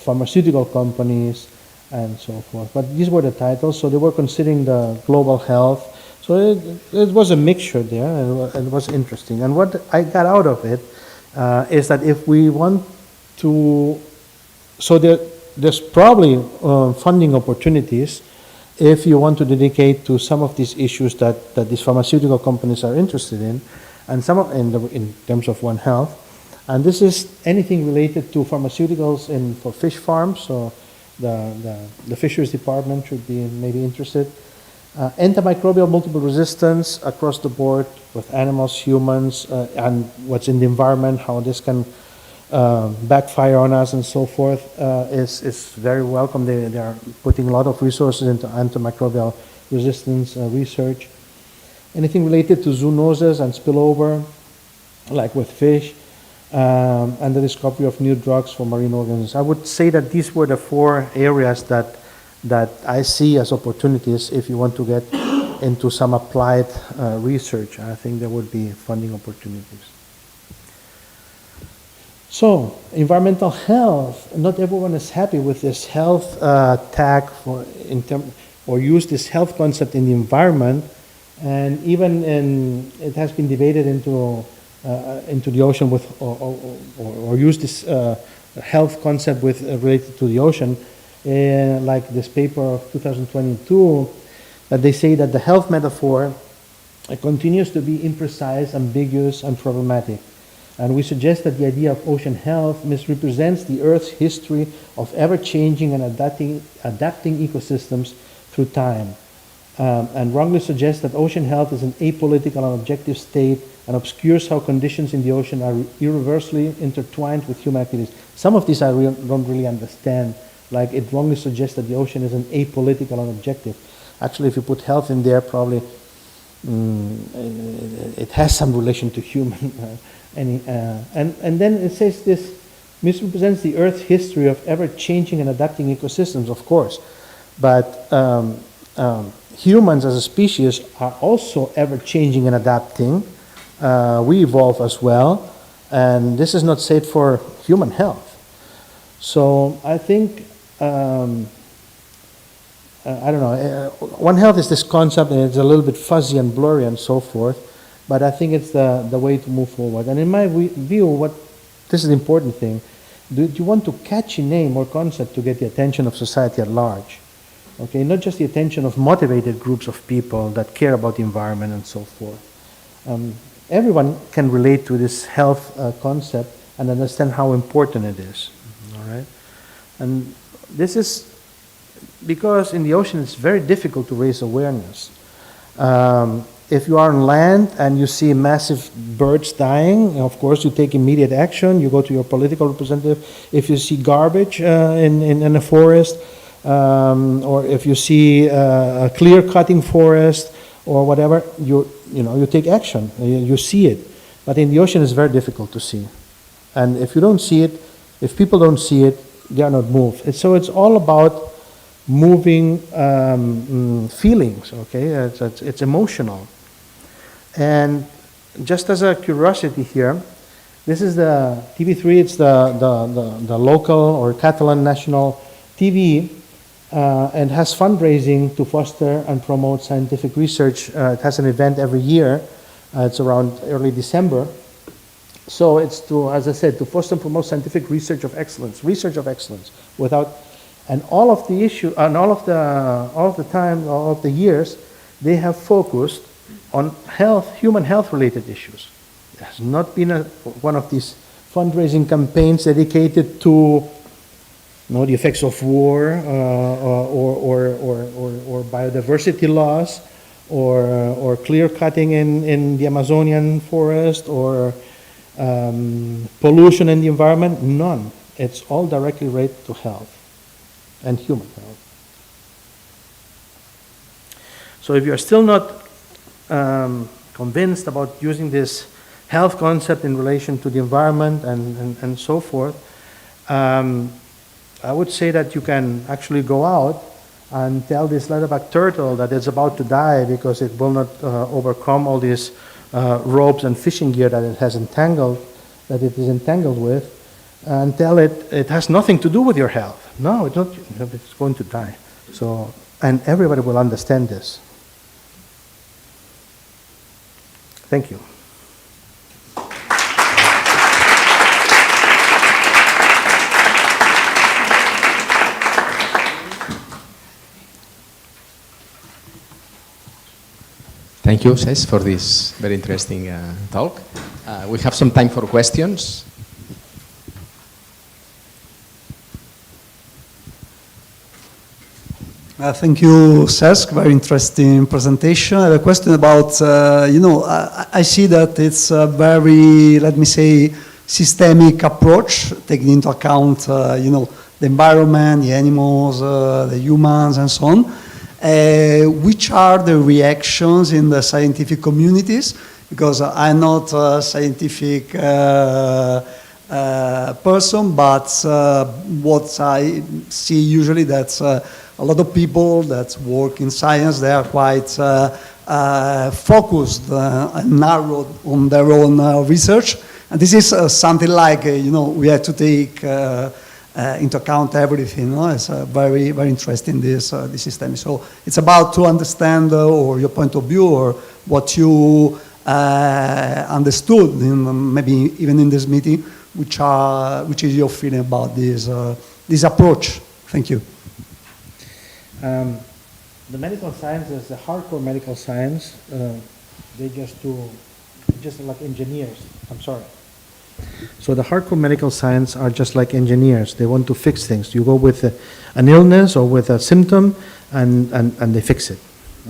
pharmaceutical companies, and so forth. But these were the titles, so they were considering the global health. So it was a mixture there, and it was interesting. And what I got out of it is that if we want to, so there's probably funding opportunities if you want to dedicate to some of these issues that these pharmaceutical companies are interested in, and some of in terms of One Health. And this is anything related to pharmaceuticals for fish farms. So the fisheries department should be maybe interested. Antimicrobial multiple resistance across the board with animals, humans, and what's in the environment, how this can backfire on us and so forth is very welcome. They are putting a lot of resources into antimicrobial resistance research. Anything related to zoonoses and spillover, like with fish, and the discovery of new drugs for marine organisms. I would say that these were the 4 areas that I see as opportunities if you want to get into some applied research. I think there would be funding opportunities. So, environmental health. Not everyone is happy with this health tag or use this health concept in the environment, and even it has been debated into the ocean with or use this health concept with related to the ocean, like this paper of 2022, that they say that the health metaphor continues to be imprecise, ambiguous, and problematic. And we suggest that the idea of ocean health misrepresents the Earth's history of ever-changing and adapting ecosystems through time, and wrongly suggests that ocean health is an apolitical and objective state, and obscures how conditions in the ocean are irreversibly intertwined with human activities. Some of these I don't really understand. Like, it wrongly suggests that the ocean is an apolitical and objective. Actually, if you put health in there, probably it has some relation to human. And then it says this misrepresents the Earth's history of ever-changing and adapting ecosystems, of course. But humans as a species are also ever changing and adapting. We evolve as well, and this is not safe for human health. So I think, I don't know, One Health is this concept, and it's a little bit fuzzy and blurry and so forth, but I think it's the way to move forward. And in my view, this is the important thing, do you want to catch a name or concept to get the attention of society at large? Okay, not just the attention of motivated groups of people that care about the environment and so forth. Everyone can relate to this health concept and understand how important it is. All right, and this is because in the ocean it's very difficult to raise awareness. If you are on land and you see massive birds dying, of course you take immediate action. You go to your political representative. If you see garbage in a forest, or if you see a clear-cutting forest or whatever, you take action. You see it. But in the ocean it's very difficult to see. And if you don't see it, if people don't see it, they are not moved. So it's all about moving feelings, okay? It's emotional. And just as a curiosity here, this is the TV3, it's the local or Catalan national TV, and has fundraising to foster and promote scientific research. It has an event every year. It's around early December. So it's to, as I said, to foster and promote scientific research of excellence, and all of the issue, and all of the years, they have focused on human health related issues. It has not been one of these fundraising campaigns dedicated to the effects of war or biodiversity loss or clear cutting in the Amazonian forest or pollution in the environment. None. It's all directly related to health and human health. So if you're still not convinced about using this health concept in relation to the environment and so forth, I would say that you can actually go out and tell this leatherback turtle that it's about to die because it will not overcome all these ropes and fishing gear that it is entangled with, and tell it has nothing to do with your health. No, it's not. It's going to die. So, and everybody will understand this. Thank you. Thank you, Cesc, for this very interesting talk. We have some time for questions. Thank you, Cesc. Very interesting presentation. I have a question about, I see that it's a very, let me say, systemic approach, taking into account, the environment, the animals, the humans, and so on. Which are the reactions in the scientific communities? Because I'm not a scientific person, but what I see usually that's a lot of people that work in science, they are quite focused and narrowed on their own research. And this is something like, we have to take into account everything. It's very, very interesting, this system. So it's about to understand or your point of view or what you understood, maybe even in this meeting, which is your feeling about this approach. Thank you. The medical sciences, the hardcore medical science, they just like engineers. I'm sorry. So the hardcore medical science are just like engineers. They want to fix things. You go with an illness or with a symptom and they fix it.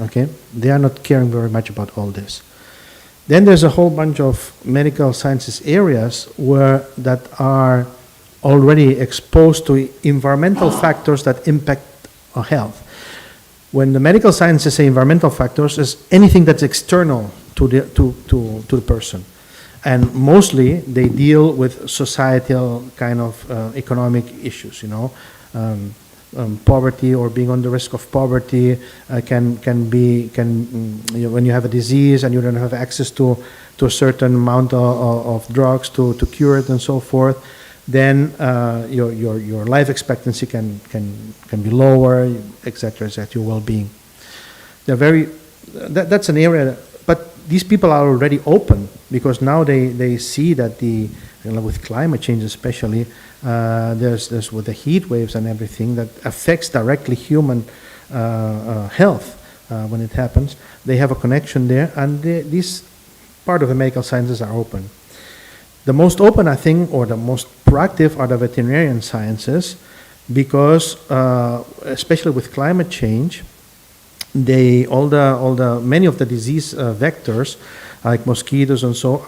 Okay? They are not caring very much about all this. Then there's a whole bunch of medical sciences areas that are already exposed to environmental factors that impact our health. When the medical sciences say environmental factors, is anything that's external to the person. And mostly they deal with societal kind of economic issues, poverty or being on the risk of poverty, when you have a disease and you don't have access to a certain amount of drugs to cure it and so forth, then your life expectancy can be lower, etc., your well-being. That's an area, but these people are already open because now they see that with climate change especially, there's with the heat waves and everything that affects directly human health when it happens. They have a connection there, and this part of the medical sciences are open. The most open, I think, or the most proactive are the veterinarian sciences, because especially with climate change, many of the disease vectors, like mosquitoes and so,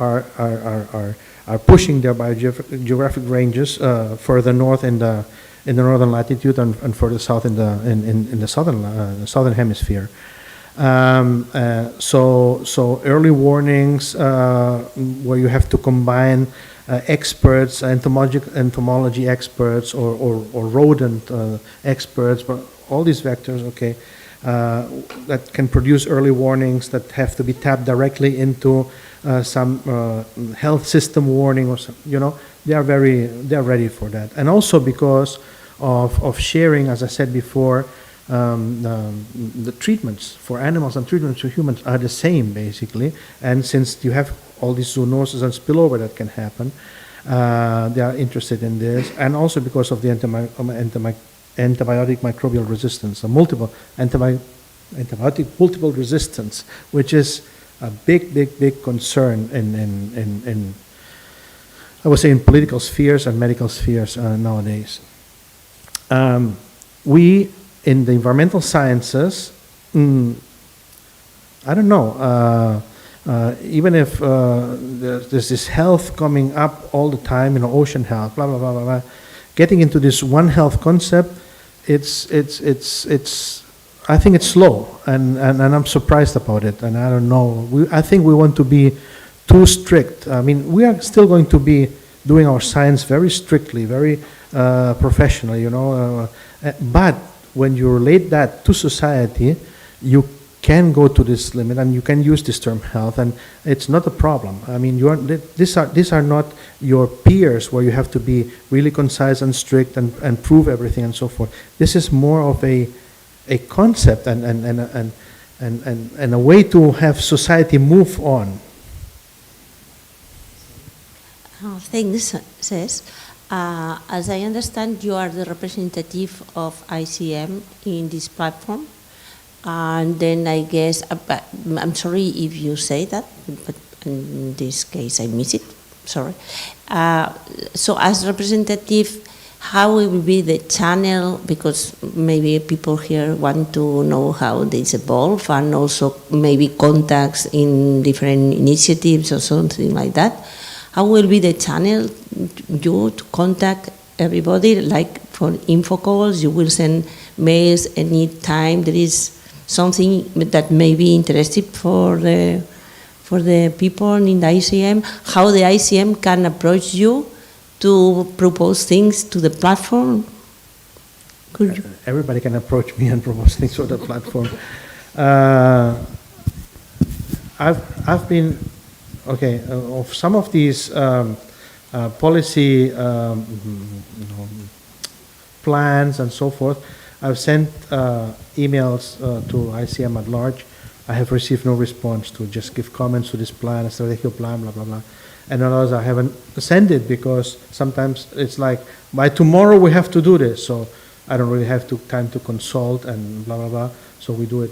are pushing their biogeographic ranges further north in the northern latitude and further south in the southern hemisphere. So early warnings where you have to combine experts, entomology experts, or rodent experts, but all these vectors, that can produce early warnings that have to be tapped directly into some health system warning or some, they are ready for that. And also because of sharing, as I said before, the treatments for animals and treatments for humans are the same basically, and since you have all these zoonoses and spillover that can happen, they are interested in this, and also because of the antibiotic microbial resistance, the antibiotic multiple resistance, which is a big concern in I would say in political spheres and medical spheres nowadays. We in the environmental sciences, I don't know, even if there's this health coming up all the time, ocean health, blah, blah, blah, blah, blah, getting into this One Health concept, it's I think it's slow, and I'm surprised about it, and I don't know. I think we want to be too strict. I mean, we are still going to be doing our science very strictly, very professionally, but when you relate that to society, you can go to this limit, and you can use this term health, and it's not a problem. I mean, these are not your peers where you have to be really concise and strict and prove everything and so forth. This is more of a concept and a way to have society move on. Thanks, Cesc. As I understand, you are the representative of ICM in this platform. And then I guess, I'm sorry if you say that, but in this case I miss it, sorry. So as representative, how will be the channel, because maybe people here want to know how this evolve, and also maybe contacts in different initiatives or something like that. How will be the channel you to contact everybody, like for info calls, you will send mails anytime there is something that may be interesting for the people in the ICM, how the ICM can approach you to propose things to the platform? Could you? Everybody can approach me and propose things to the platform. I've been, of some of these policy plans and so forth, I've sent emails to ICM at large. I have received no response to just give comments to this plan, a strategic plan, blah, blah, blah. And others I haven't sent it because sometimes it's like, by tomorrow we have to do this. So I don't really have time to consult and blah, blah, blah. So I do it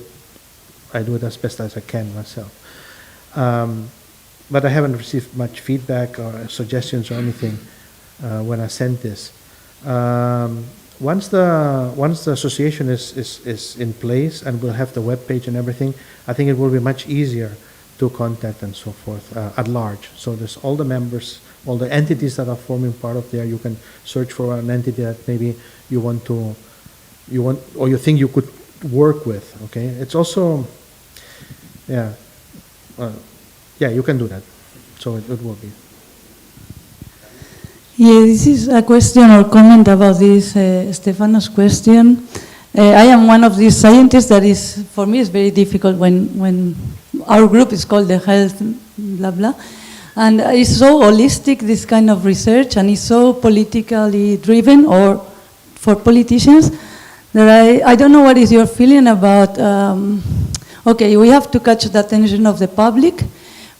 as best as I can myself. But I haven't received much feedback or suggestions or anything when I sent this. Once the association is in place and we'll have the web page and everything, I think it will be much easier to contact and so forth at large. So there's all the members, all the entities that are forming part of there. You can search for an entity that maybe you want or you think you could work with. Okay, it's also, you can do that. So it will be. Yeah, this is a question or comment about this Stefano's question. I am one of these scientists that is, for me, it's very difficult when our group is called the health, blah, blah. And it's so holistic, this kind of research, and it's so politically driven or for politicians that I don't know what is your feeling about, okay, we have to catch the attention of the public,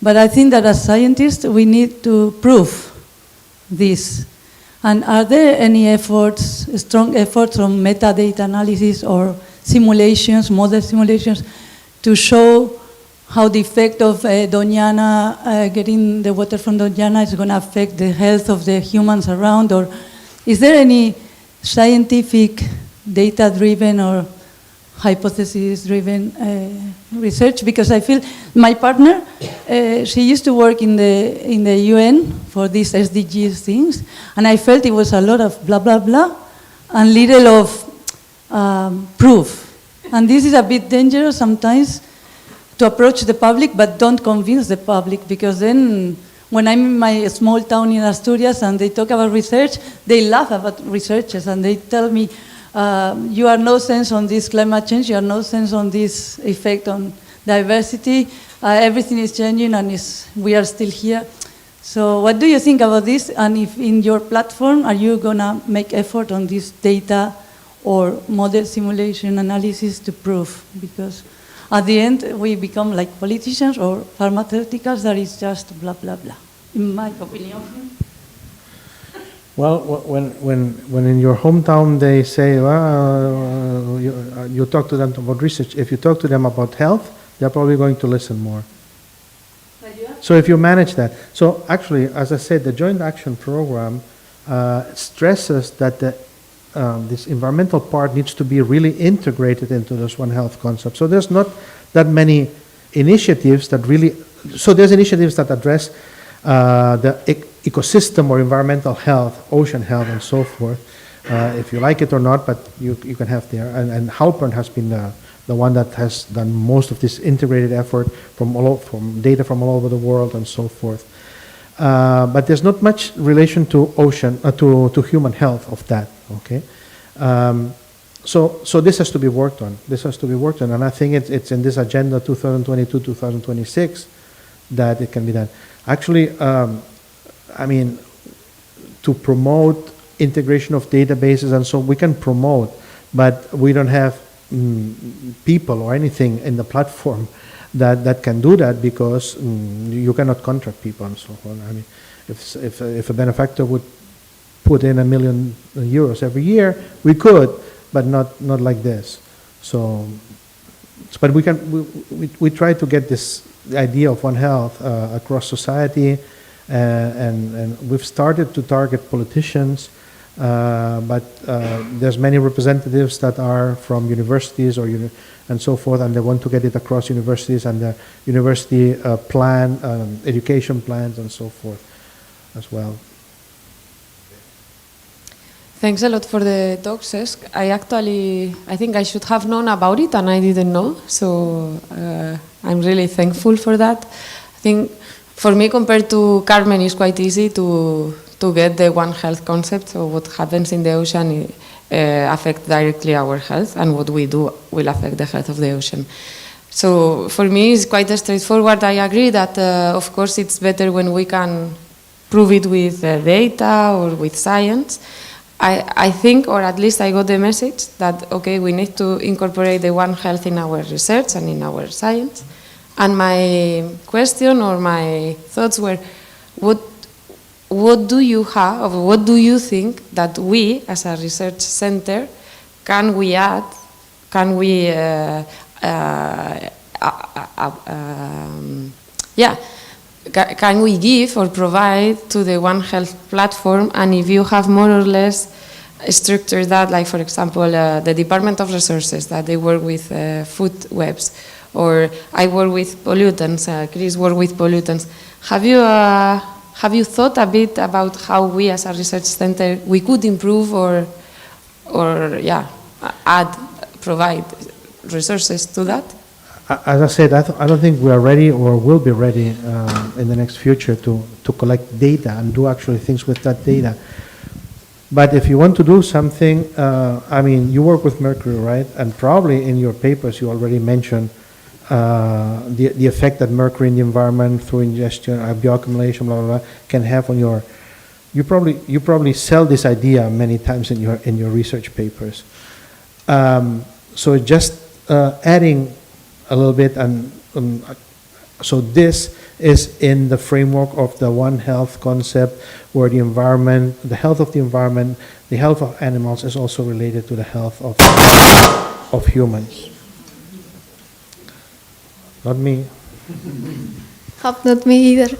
but I think that as scientists, we need to prove this. And are there any efforts, strong efforts on metadata analysis or simulations, model simulations, to show how the effect of Doñana, getting the water from Doñana is going to affect the health of the humans around? Or is there any scientific data-driven or hypothesis-driven research? Because I feel my partner, she used to work in the UN for these SDGs things, and I felt it was a lot of blah, blah, blah, and little of proof. And this is a bit dangerous sometimes to approach the public, but don't convince the public, because then when I'm in my small town in Asturias and they talk about research, they laugh about researchers and they tell me, you have no sense on this climate change, you have no sense on this effect on diversity, everything is changing and we are still here. So what do you think about this? And if in your platform, are you going to make effort on this data or model simulation analysis to prove? Because at the end, we become like politicians or pharmaceuticals that is just blah, blah, blah, in my opinion. Well, when in your hometown they say, well, you talk to them about research, if you talk to them about health, they're probably going to listen more. So if you manage that. So actually, as I said, the Joint Action Program stresses that this environmental part needs to be really integrated into this One Health concept. So there's not that many initiatives that really, so there's initiatives that address the ecosystem or environmental health, ocean health and so forth, if you like it or not, but you can have there. And Halpern has been the one that has done most of this integrated effort from data from all over the world and so forth. But there's not much relation to ocean, to human health of that, okay? So this has to be worked on. This has to be worked on, and I think it's in this agenda 2022-2026 that it can be done. Actually, I mean, to promote integration of databases and so we can promote, but we don't have people or anything in the platform that can do that because you cannot contract people and so on. I mean, if a benefactor would put in €1 million every year, we could, but not like this. So, but we try to get this idea of One Health across society, and we've started to target politicians, but there's many representatives that are from universities and so forth, and they want to get it across universities and the university plan, education plans and so forth as well. Thanks a lot for the talk, Cesc. I think I should have known about it and I didn't know, so I'm really thankful for that. I think for me, compared to Carmen, it's quite easy to get the One Health concept, so what happens in the ocean affects directly our health, and what we do will affect the health of the ocean. So for me, it's quite straightforward. I agree that, of course, it's better when we can prove it with data or with science. I think, or at least I got the message that, okay, we need to incorporate the One Health in our research and in our science. And my question or my thoughts were, what do you have, or what do you think that we, as a research center, can we add, can we, can we give or provide to the One Health platform? And if you have more or less structured that, like for example, the Department of Resources, that they work with food webs, or I work with pollutants, Chris work with pollutants. Have you thought a bit about how we as a research center, we could improve or provide resources to that? as I said, I don't think we are ready or will be ready in the next future to collect data and do actually things with that data. But if you want to do something, I mean, you work with mercury, right? And probably in your papers you already mentioned the effect that mercury in the environment through ingestion, bioaccumulation, blah, blah, blah, can have on your. You probably sell this idea many times in your research papers. So just adding a little bit, and so this is in the framework of the One Health concept, where the environment, the health of the environment, the health of animals is also related to the health of humans. Not me. Hope not me either.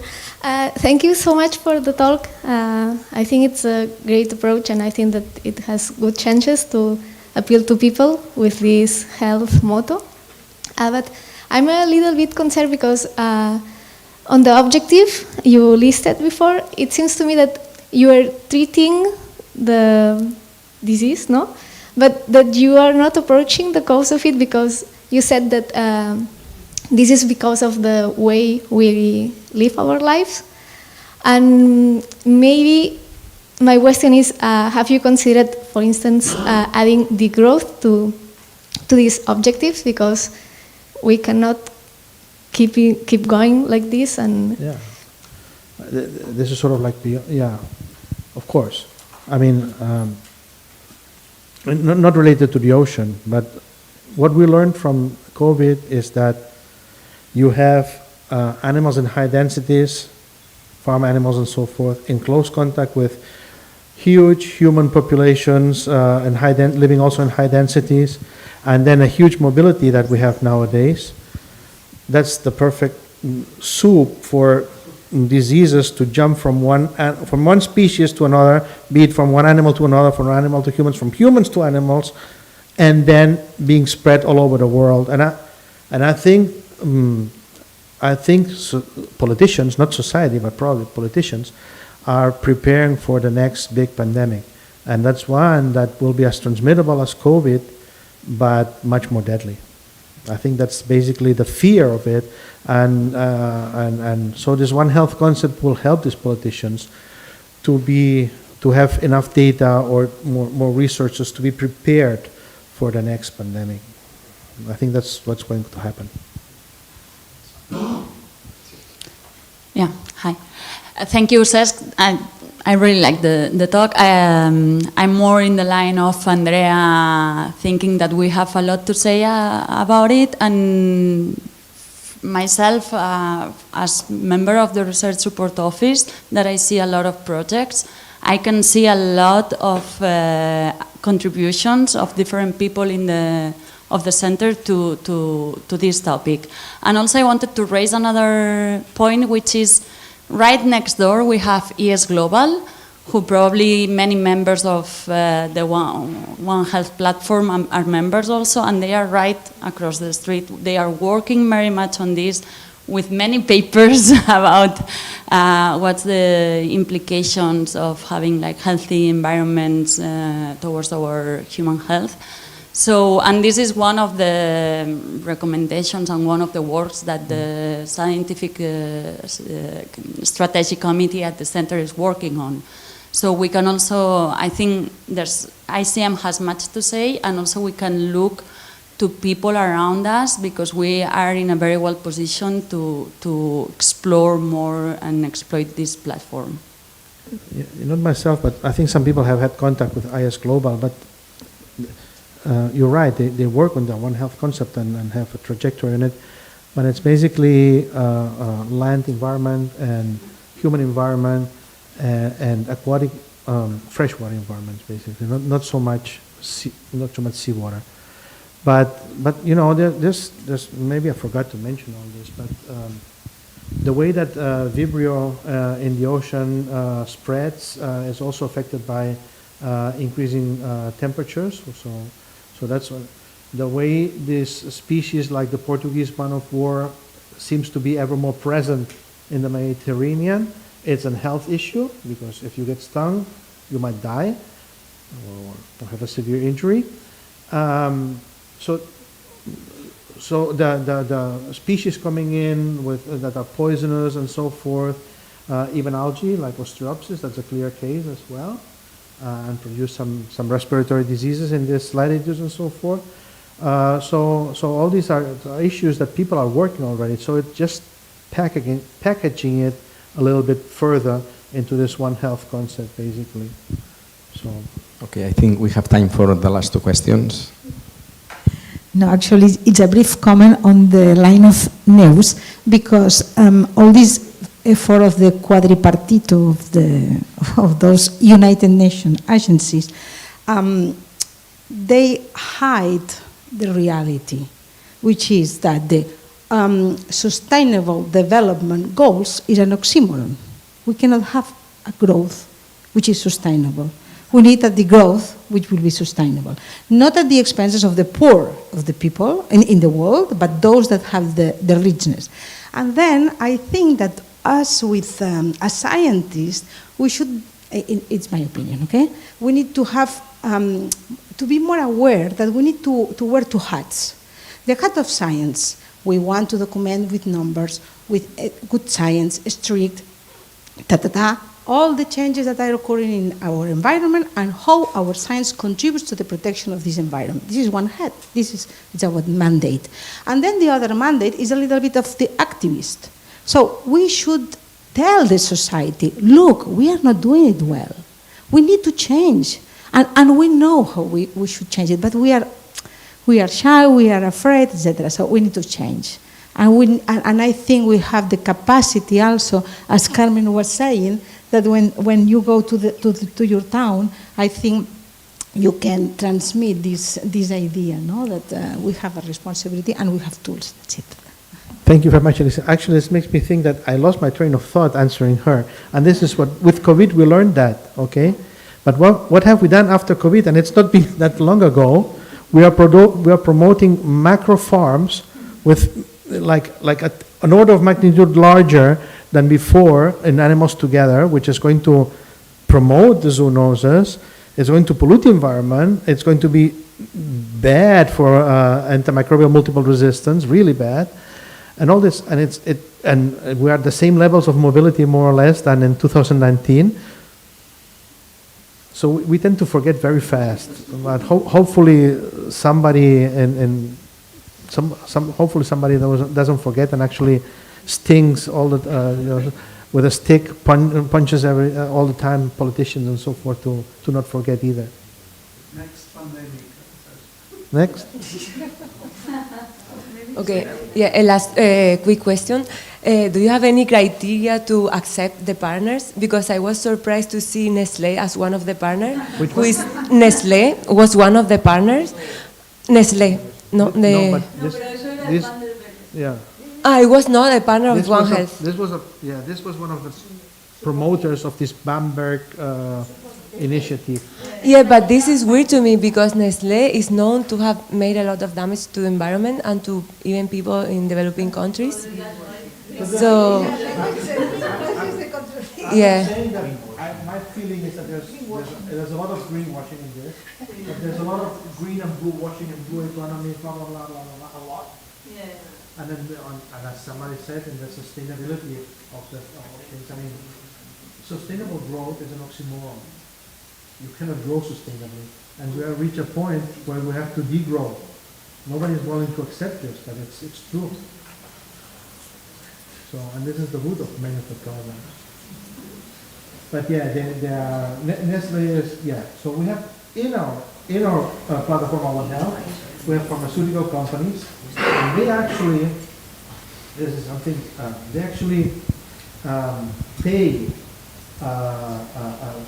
Thank you so much for the talk. I think it's a great approach, and I think that it has good chances to appeal to people with this health motto. But I'm a little bit concerned because on the objective you listed before, it seems to me that you are treating the disease, no? But that you are not approaching the cause of it, because you said that this is because of the way we live our lives. And maybe my question is, have you considered, for instance, adding the growth to these objectives? Because we cannot keep going like this. And yeah, this is sort of like yeah, of course. I mean, not related to the ocean, but what we learned from COVID is that you have animals in high densities, farm animals and so forth, in close contact with huge human populations and living also in high densities, and then a huge mobility that we have nowadays. That's the perfect soup for diseases to jump from one species to another, be it from one animal to another, from animal to humans, from humans to animals, and then being spread all over the world. And I think politicians, not society, but probably politicians, are preparing for the next big pandemic. And that's one that will be as transmittable as COVID, but much more deadly. I think that's basically the fear of it. And so this One Health concept will help these politicians to have enough data or more resources to be prepared for the next pandemic. I think that's what's going to happen. Yeah, hi. Thank you, Cesc. I really like the talk. I'm more in the line of Andrea, thinking that we have a lot to say about it, and myself, as member of the Research Support Office, that I see a lot of projects. I can see a lot of contributions of different people of the center to this topic. And also I wanted to raise another point, which is right next door we have ES Global, who probably many members of the One Health platform are members also, and they are right across the street. They are working very much on this with many papers about what's the implications of having like healthy environments towards our human health. So, and this is one of the recommendations and one of the works that the Scientific Strategy Committee at the center is working on. So we can also, I think ICM has much to say, and also we can look to people around us, because we are in a very well position to explore more and exploit this platform. Yeah, not myself, but I think some people have had contact with IS Global, but you're right, they work on the One Health concept and have a trajectory in it, but it's basically land environment and human environment and aquatic freshwater environments, basically, not so much seawater. But you know, there's maybe I forgot to mention all this, but the way that Vibrio in the ocean spreads is also affected by increasing temperatures. So that's the way this species, like the Portuguese man of war, seems to be ever more present in the Mediterranean. It's a health issue, because if you get stung, you might die or have a severe injury. So so the species coming in with that are poisonous and so forth, even algae like Ostreopsis, that's a clear case as well, and produce some respiratory diseases in these latitudes and so forth. So all these are issues that people are working already. So it's just packaging it a little bit further into this One Health concept, basically. So. Okay, I think we have time for the last two questions. No, actually, it's a brief comment on the line of news, because all this effort of the quadripartito of those United Nations agencies, they hide the reality, which is that the sustainable development goals is an oxymoron. We cannot have a growth which is sustainable. We need the growth which will be sustainable, not at the expenses of the poor of the people in the world, but those that have the richness. And then I think that us as scientists, we should, it's my opinion, okay? We need to have, to be more aware that we need to wear two hats. The hat of science, we want to document with numbers, with good science, strict, all the changes that are occurring in our environment and how our science contributes to the protection of this environment. This is one hat. This is our mandate. And then the other mandate is a little bit of the activist. So we should tell the society, look, we are not doing it well. We need to change. And we know how we should change it, but we are shy, we are afraid, etc. So we need to change. And I think we have the capacity also, as Carmen was saying, that when you go to your town, I think you can transmit this idea, no? That we have a responsibility and we have tools. That's it. Thank you very much, Elisa. Actually, this makes me think that I lost my train of thought answering her. And this is what, with COVID, we learned that, okay? But what have we done after COVID? And it's not been that long ago. We are promoting macro farms with an order of magnitude larger than before in animals together, which is going to promote the zoonoses, it's going to pollute the environment, it's going to be bad for antimicrobial multiple resistance, really bad, and all this, and we are at the same levels of mobility more or less than in 2019. So we tend to forget very fast, but hopefully somebody hopefully somebody doesn't forget and actually stings all the with a stick, punches all the time politicians and so forth to not forget either. Next pandemic. Next. Okay. Yeah. A last quick question. Do you have any criteria to accept the partners? Because I was surprised to see Nestlé as one of the partners. Nestlé was one of the partners. Nestlé. No, but this yeah. It was not a partner of One Health. This was one of the promoters of this Bamberg initiative. Yeah, but this is weird to me because Nestlé is known to have made a lot of damage to the environment and to even people in developing countries. So, yeah. My feeling is that there's a lot of greenwashing in this. But there's a lot of green and blue washing and blue economy, blah blah blah blah blah, a lot. Yeah. And then, and as somebody said, in the sustainability of things, I mean, sustainable growth is an oxymoron. You cannot grow sustainably, and we have reached a point where we have to degrow. Nobody is willing to accept this, but it's true. So, and this is the root of many of the problems. But yeah, Nestlé is, yeah. So we have in our platform One Health, we have pharmaceutical companies, and they actually, this is something, they actually pay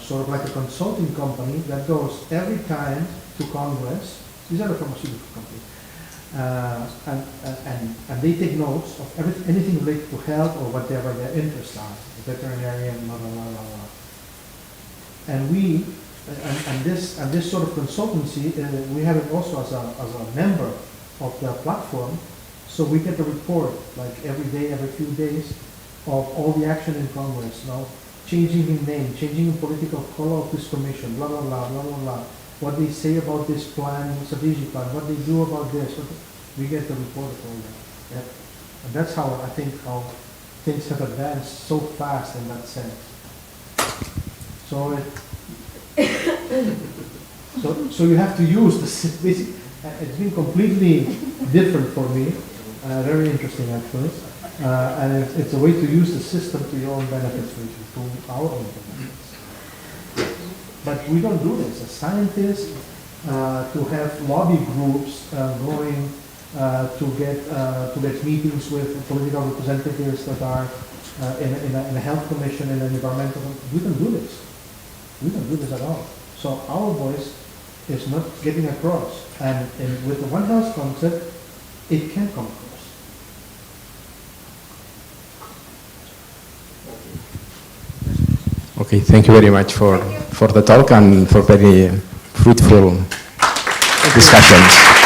sort of like a consulting company that goes every time to Congress. These are the pharmaceutical companies. And they take notes of anything related to health or whatever their interests are, veterinarian, blah, blah, blah, blah, blah. And this sort of consultancy, we have it also as a member of the platform, so we get a report like every day, every few days, of all the action in Congress, changing in name, changing in political color of this commission, blah, blah, blah, blah, blah, blah. What they say about this plan, strategic plan, what they do about this. We get the report of all that. Yeah. And that's how I think how things have advanced so fast in that sense. So so you have to use this. It's been completely different for me. Very interesting actually. And it's a way to use the system to your own benefits, which is to our own benefits. But we don't do this as scientists. To have lobby groups going to get meetings with political representatives that are in a health commission and an environmental. We don't do this. We don't do this at all. So our voice is not getting across, and with the One Health concept, it can come across. Okay, thank you very much for the talk and for very fruitful discussions.